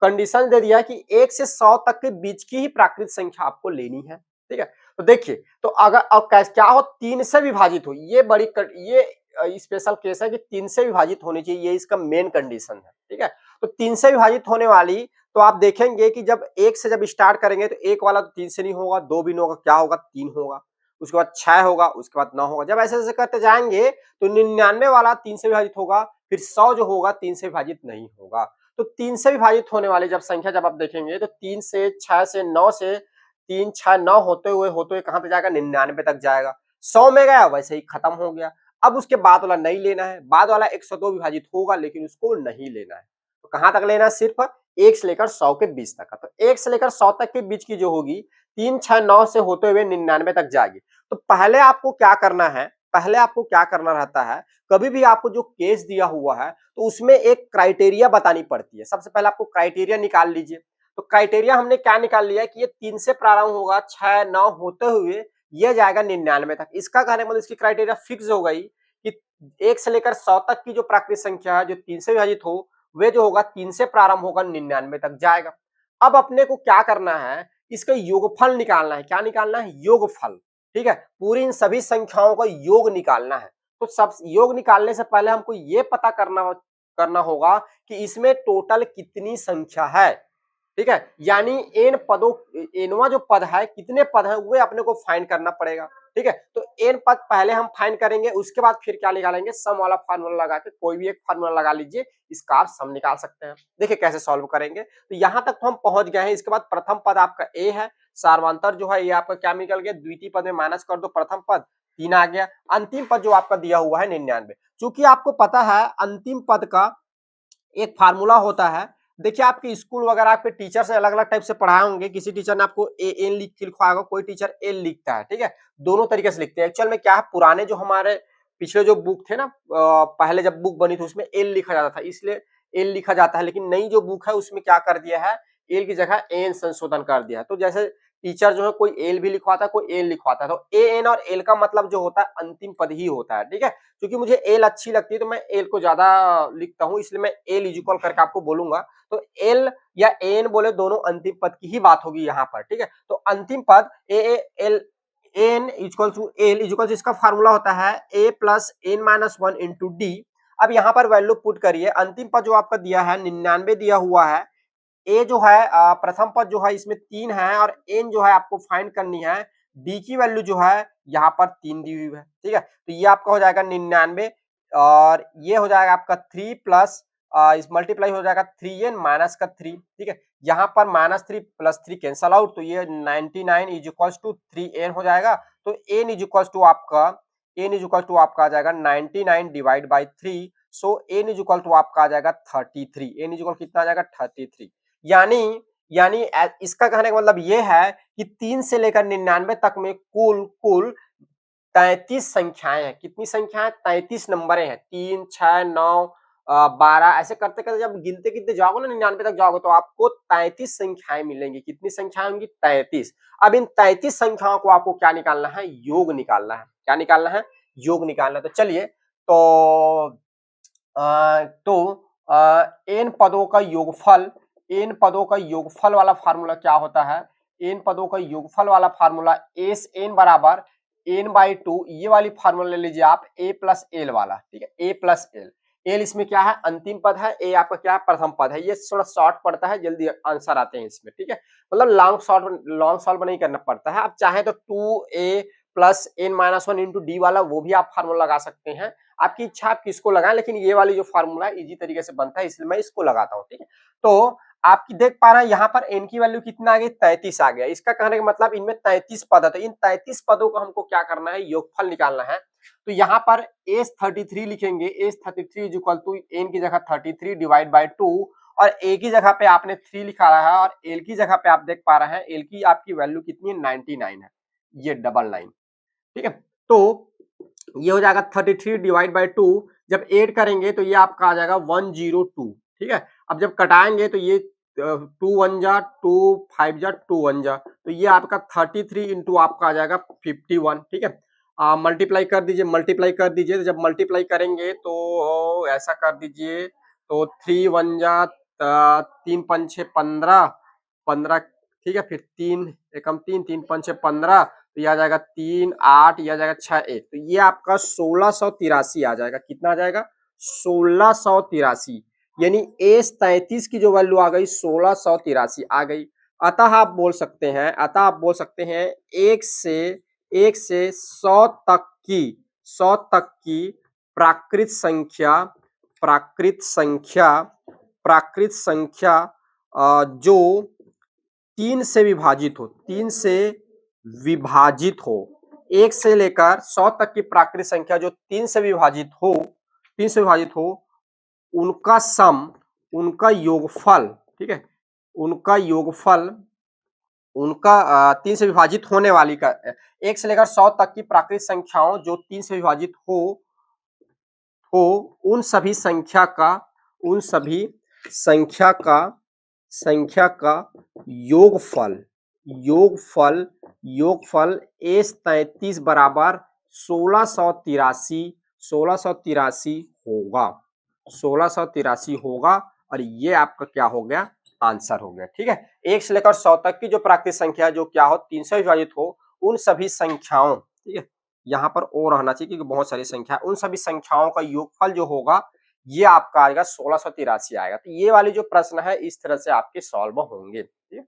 कंडीशन दे दिया है कि 1 से 100 तक के बीच की ही प्राकृतिक संख्या आपको लेनी है, ठीक है। तो देखिए, तो अगर अब क्या हो, 3 से विभाजित हो, ये ये स्पेशल केस है कि 3 से विभाजित होनी चाहिए, ये इसका मेन कंडीशन है, ठीक है। तो 3 से विभाजित होने वाली, तो आप देखेंगे कि जब 1 से जब स्टार्ट करेंगे तो 1 वाला तो 3 से नहीं होगा, 2 भी नहीं होगा, क्या होगा, 3 होगा, उसके बाद 6 होगा, उसके बाद 9 होगा। जब ऐसे ऐसे करते जाएंगे तो 99 वाला 3 से विभाजित होगा, फिर 100 जो होगा 3 से विभाजित नहीं होगा। तो 3 से विभाजित होने वाली जब संख्या जब आप देखेंगे तो 3 से 6 से 9 से 3 6 9 होते हुए कहां तक जाएगा, 99 तक जाएगा। 100 में गया, वैसे ही खत्म हो गया। अब उसके बाद वाला नहीं लेना है, बाद वाला 102 विभाजित होगा लेकिन उसको नहीं लेना है। तो कहां तक लेना है, सिर्फ 1 से लेकर 100 के बीच तक का। तो 1 से लेकर 100 तक के बीच की जो होगी, 3 6 9 से होते हुए 99 तक जाएगी। तो पहले आपको क्या करना है, पहले आपको क्या करना रहता है, कभी भी आपको जो केस दिया हुआ है तो उसमें एक क्राइटेरिया बतानी पड़ती है। सबसे पहले आपको क्राइटेरिया निकाल लीजिए। तो क्राइटेरिया हमने क्या निकाल लिया है कि ये 3 से प्रारंभ होगा, 6 9 होते हुए ये जाएगा 99 तक। इसका कहने मतलब इसकी क्राइटेरिया फिक्स हो गई कि 1 से लेकर 100 तक की जो प्राकृतिक संख्या है जो 3 से विभाजित हो, वे जो होगा 3 से प्रारंभ होगा, 99 तक जाएगा। अब अपने को क्या करना है, इसका योगफल निकालना है। क्या निकालना है, योगफल, ठीक है। पूरी इन सभी संख्याओं का योग निकालना है। तो सब योग निकालने से पहले हमको ये पता करना होगा कि इसमें टोटल कितनी संख्या है, ठीक है। यानी एन पदों, एनवा जो पद है, कितने पद है वे अपने को फाइंड करना पड़ेगा, ठीक है। तो एन पद पहले हम फाइंड करेंगे, उसके बाद फिर क्या निकालेंगे, सम वाला फार्मूला लगा के, कोई भी एक फार्मूला लगा लीजिए, इसका आप सम निकाल सकते हैं। देखिए कैसे सॉल्व करेंगे। तो यहां तक तो हम पहुंच गए हैं। इसके बाद प्रथम पद आपका ए है, सार्वंतर जो है ये आपका क्या निकल गया, द्वितीय पद में माइनस कर दो, प्रथम पद 3 आ गया। अंतिम पद जो आपका दिया हुआ है 99। चूंकि आपको पता है अंतिम पद का एक फार्मूला होता है। देखिए आपके स्कूल वगैरह आपके टीचर्स ने अलग अलग टाइप से पढ़ाए होंगे। किसी टीचर ने आपको ए एन लिख के लिखवाया होगा, कोई टीचर एल लिखता है, ठीक है। दोनों तरीके से लिखते हैं। एक्चुअल में क्या है, पुराने जो हमारे पिछले जो बुक थे ना, पहले जब बुक बनी थी उसमें एल लिखा जाता था, इसलिए एल लिखा जाता है। लेकिन नई जो बुक है उसमें क्या कर दिया है, एल की जगह एन संशोधन कर दिया है। तो जैसे टीचर जो है कोई एल भी लिखवाता है, कोई एल लिखवाता है। तो ए एन और एल का मतलब जो होता है अंतिम पद ही होता है, ठीक है। क्योंकि मुझे एल अच्छी लगती है तो मैं एल को ज्यादा लिखता हूं, इसलिए मैं एल इक्वल करके आपको बोलूंगा। तो एल या एन बोले, दोनों अंतिम पद की ही बात होगी यहाँ पर, ठीक है। तो अंतिम पद A L N equal to L equal to इसका फार्मूला होता है A plus N minus one into D. अब यहाँ पर वैल्यू पुट करिए, अंतिम पद जो आपका दिया है 99 दिया हुआ है, ए जो है प्रथम पद जो है इसमें 3 है और एन जो है आपको फाइंड करनी है, डी की वैल्यू जो है यहाँ पर 3 दी हुई है, ठीक है। तो ये आपका हो जाएगा 99 और ये हो जाएगा आपका 3 प्लस इस मल्टीप्लाई हो जाएगा 3n माइनस का 3, ठीक है। यहाँ पर -3 प्लस 3 कैंसल आउट, तो ये 99 इज इक्वल टू 3n हो जाएगा। तो n इज इक्वल टू आपका आ जाएगा 99 divide by 3, so n is equal to आपका आ जाएगा 33। n इज इक्वल कितना आ जाएगा 33। यानी इसका कहने का मतलब ये है कि 3 से लेकर 99 तक में कुल 33 संख्याएं हैं। कितनी संख्याएं? 33 नंबरें हैं। 3, 6, 9, 12 ऐसे करते करते जब गिनते गिनते जाओगे ना 99 तक जाओगे तो आपको 33 संख्याएं मिलेंगी। कितनी संख्याएं होंगी? 33। अब इन 33 संख्याओं को आपको क्या निकालना है? योग निकालना है। क्या निकालना है? योग निकालना है। तो चलिए एन पदों का योगफल वाला फार्मूला क्या होता है? एन पदों का योगफल वाला फार्मूला एस एन बराबर एन बाई टू, ये वाली फार्मूला ले लीजिए आप, ए प्लस एल वाला, ठीक है। ए प्लस एल, एल इसमें क्या है? अंतिम पद है, ए आपका क्या है? प्रथम पद है। ये थोड़ा शॉर्ट पड़ता है, जल्दी आंसर आते हैं इसमें, ठीक है। मतलब लॉन्ग सॉल्व नहीं करना पड़ता है। आप चाहे तो 2a plus N minus one into d वाला वो भी आप फार्मूला लगा सकते हैं। आपकी इच्छा आप किसको लगाएं, लेकिन ये वाली जो फार्मूला है इजी तरीके से बनता है, इसलिए मैं इसको लगाता हूँ, ठीक है। तो आपकी देख पा रहे हैं यहाँ पर n की वैल्यू कितना आ गई? 33 आ गया। इसका कहने का मतलब इनमें 33 पद है, तो इन 33 पदों को हमको क्या करना है? योगफल निकालना है। तो यहाँ पर एस 33 लिखेंगे। S 33 is equal to n की जगह 33 डिवाइड बाई 2 और ए की जगह पे आपने 3 लिखा रहा है और एल की जगह पे आप देख पा रहे हैं एल की आपकी वैल्यू कितनी है? 99 है, ये 99, ठीक है। तो ये हो जाएगा 33 डिवाइड बाई 2, जब ऐड करेंगे तो ये आपका आ जाएगा 102, ठीक है। अब जब कटाएंगे तो ये 2 1 जा 2 5 जा 2 1 जा, तो ये आपका 33 इंटू आपका आ जाएगा 51, ठीक है। मल्टीप्लाई कर दीजिए। तो जब मल्टीप्लाई करेंगे तो ऐसा कर दीजिए, तो 3 1 जा 3 5 6 15 15, ठीक है। फिर 3 एकम 3 3 5 6 15, तो यह आ जाएगा 3 8, यह आ जाएगा 6 1, तो ये आपका 1683 आ जाएगा। कितना आ जाएगा? 1683। यानी एस 33 की जो वैल्यू आ गई 1683 आ गई। अतः आप बोल सकते हैं एक से 100 तक की प्राकृत संख्या जो 3 से विभाजित हो, 1 से लेकर 100 तक की प्राकृत संख्या जो 3 से विभाजित हो, उनका योगफल, ठीक है। उनका 3 से विभाजित होने वाली का 1 से लेकर 100 तक की प्राकृत संख्याओं जो 3 से विभाजित हो उन सभी संख्या का योगफल एस 33 बराबर 1683 होगा और ये आपका क्या हो गया? आंसर हो गया, ठीक है। 1 से लेकर 100 तक की जो प्राकृत संख्या जो क्या हो 3 से विभाजित हो उन सभी संख्याओं, ठीक है, यहाँ पर ओ रहना चाहिए क्योंकि बहुत सारी संख्या, उन सभी संख्याओं का योगफल जो होगा ये आपका आएगा 1683 आएगा। तो ये वाली जो प्रश्न है इस तरह से आपके सॉल्व होंगे, ठीक है।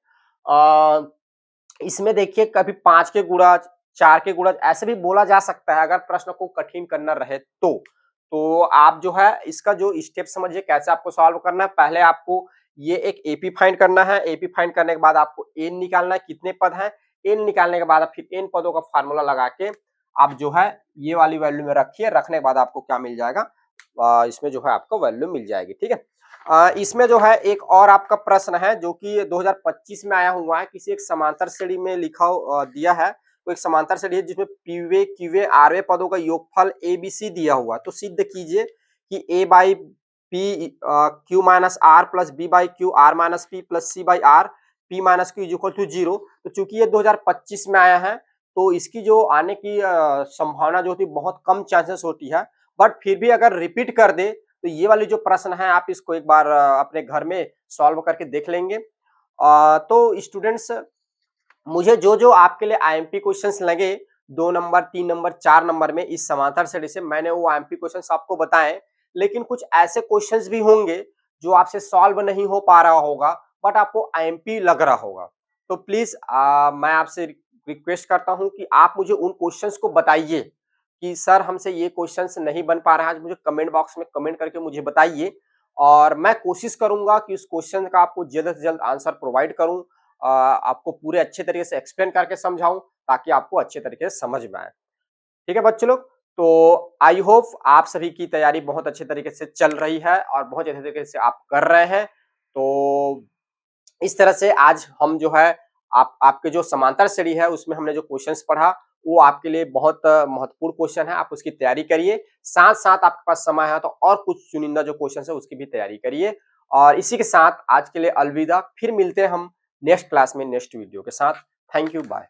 इसमें देखिए कभी 5 के गुणज 4 के गुणज ऐसे भी बोला जा सकता है अगर प्रश्न को कठिन करना रहे तो आप जो है इसका जो स्टेप समझिए कैसे आपको सॉल्व करना है। पहले आपको ये एक एपी फाइंड करना है। एपी फाइंड करने के बाद आपको एन निकालना है, कितने पद हैं। एन निकालने के बाद फिर एन पदों का फार्मूला लगा के आप जो है ये वाली वैल्यू में रखिए। रखने के बाद आपको क्या मिल जाएगा? इसमें जो है आपको वैल्यू मिल जाएगी, ठीक है। इसमें जो है एक और आपका प्रश्न है जो कि 2025 में आया हुआ है, किसी एक समांतर श्रेणी में दिया है। तो एक समांतर श्रेणी है जिसमें पीवे क्यूवे आरवे पदों का योगफल एबीसी दिया हुआ है। तो सिद्ध कीजिए कि A by P Q minus R plus B by Q R minus P plus C by R P minus Q is equal to 0। तो चूंकि ये 2025 में आया है तो इसकी जो आने की संभावना जो होती है बहुत कम चांसेस होती है, बट फिर भी अगर रिपीट कर दे तो ये वाली जो प्रश्न है आप इसको एक बार अपने घर में सॉल्व करके देख लेंगे। तो स्टूडेंट्स मुझे जो आपके लिए आईएमपी क्वेश्चंस लगे 2 नंबर, 3 नंबर, 4 नंबर में इस समांतर श्रेणी से मैंने वो आईएमपी क्वेश्चंस आपको बताए, लेकिन कुछ ऐसे क्वेश्चंस भी होंगे जो आपसे सॉल्व नहीं हो पा रहा होगा, बट आपको आईएमपी लग रहा होगा। तो प्लीज मैं आपसे रिक्वेस्ट करता हूं कि आप मुझे उन क्वेश्चंस को बताइए कि सर हमसे ये क्वेश्चंस नहीं बन पा रहा है, आज मुझे कमेंट बॉक्स में कमेंट करके मुझे बताइए और मैं कोशिश करूंगा कि उस क्वेश्चन का आपको जल्द से जल्द आंसर प्रोवाइड करूं, आपको पूरे अच्छे तरीके से एक्सप्लेन करके समझाऊं ताकि आपको अच्छे तरीके से समझ में आए। ठीक है बच्चों लोग, तो आई होप आप सभी की तैयारी बहुत अच्छे तरीके से चल रही है और बहुत अच्छे तरीके से आप कर रहे हैं। तो इस तरह से आज हम जो है आप आपके जो समांतर श्रेणी है उसमें हमने जो क्वेश्चंस पढ़ा वो आपके लिए बहुत महत्वपूर्ण क्वेश्चन है, आप उसकी तैयारी करिए। साथ-साथ आपके पास समय है तो और कुछ चुनिंदा जो क्वेश्चंस है उसकी भी तैयारी करिए। और इसी के साथ आज के लिए अलविदा, फिर मिलते हैं हम नेक्स्ट क्लास में नेक्स्ट वीडियो के साथ। Thank you, bye.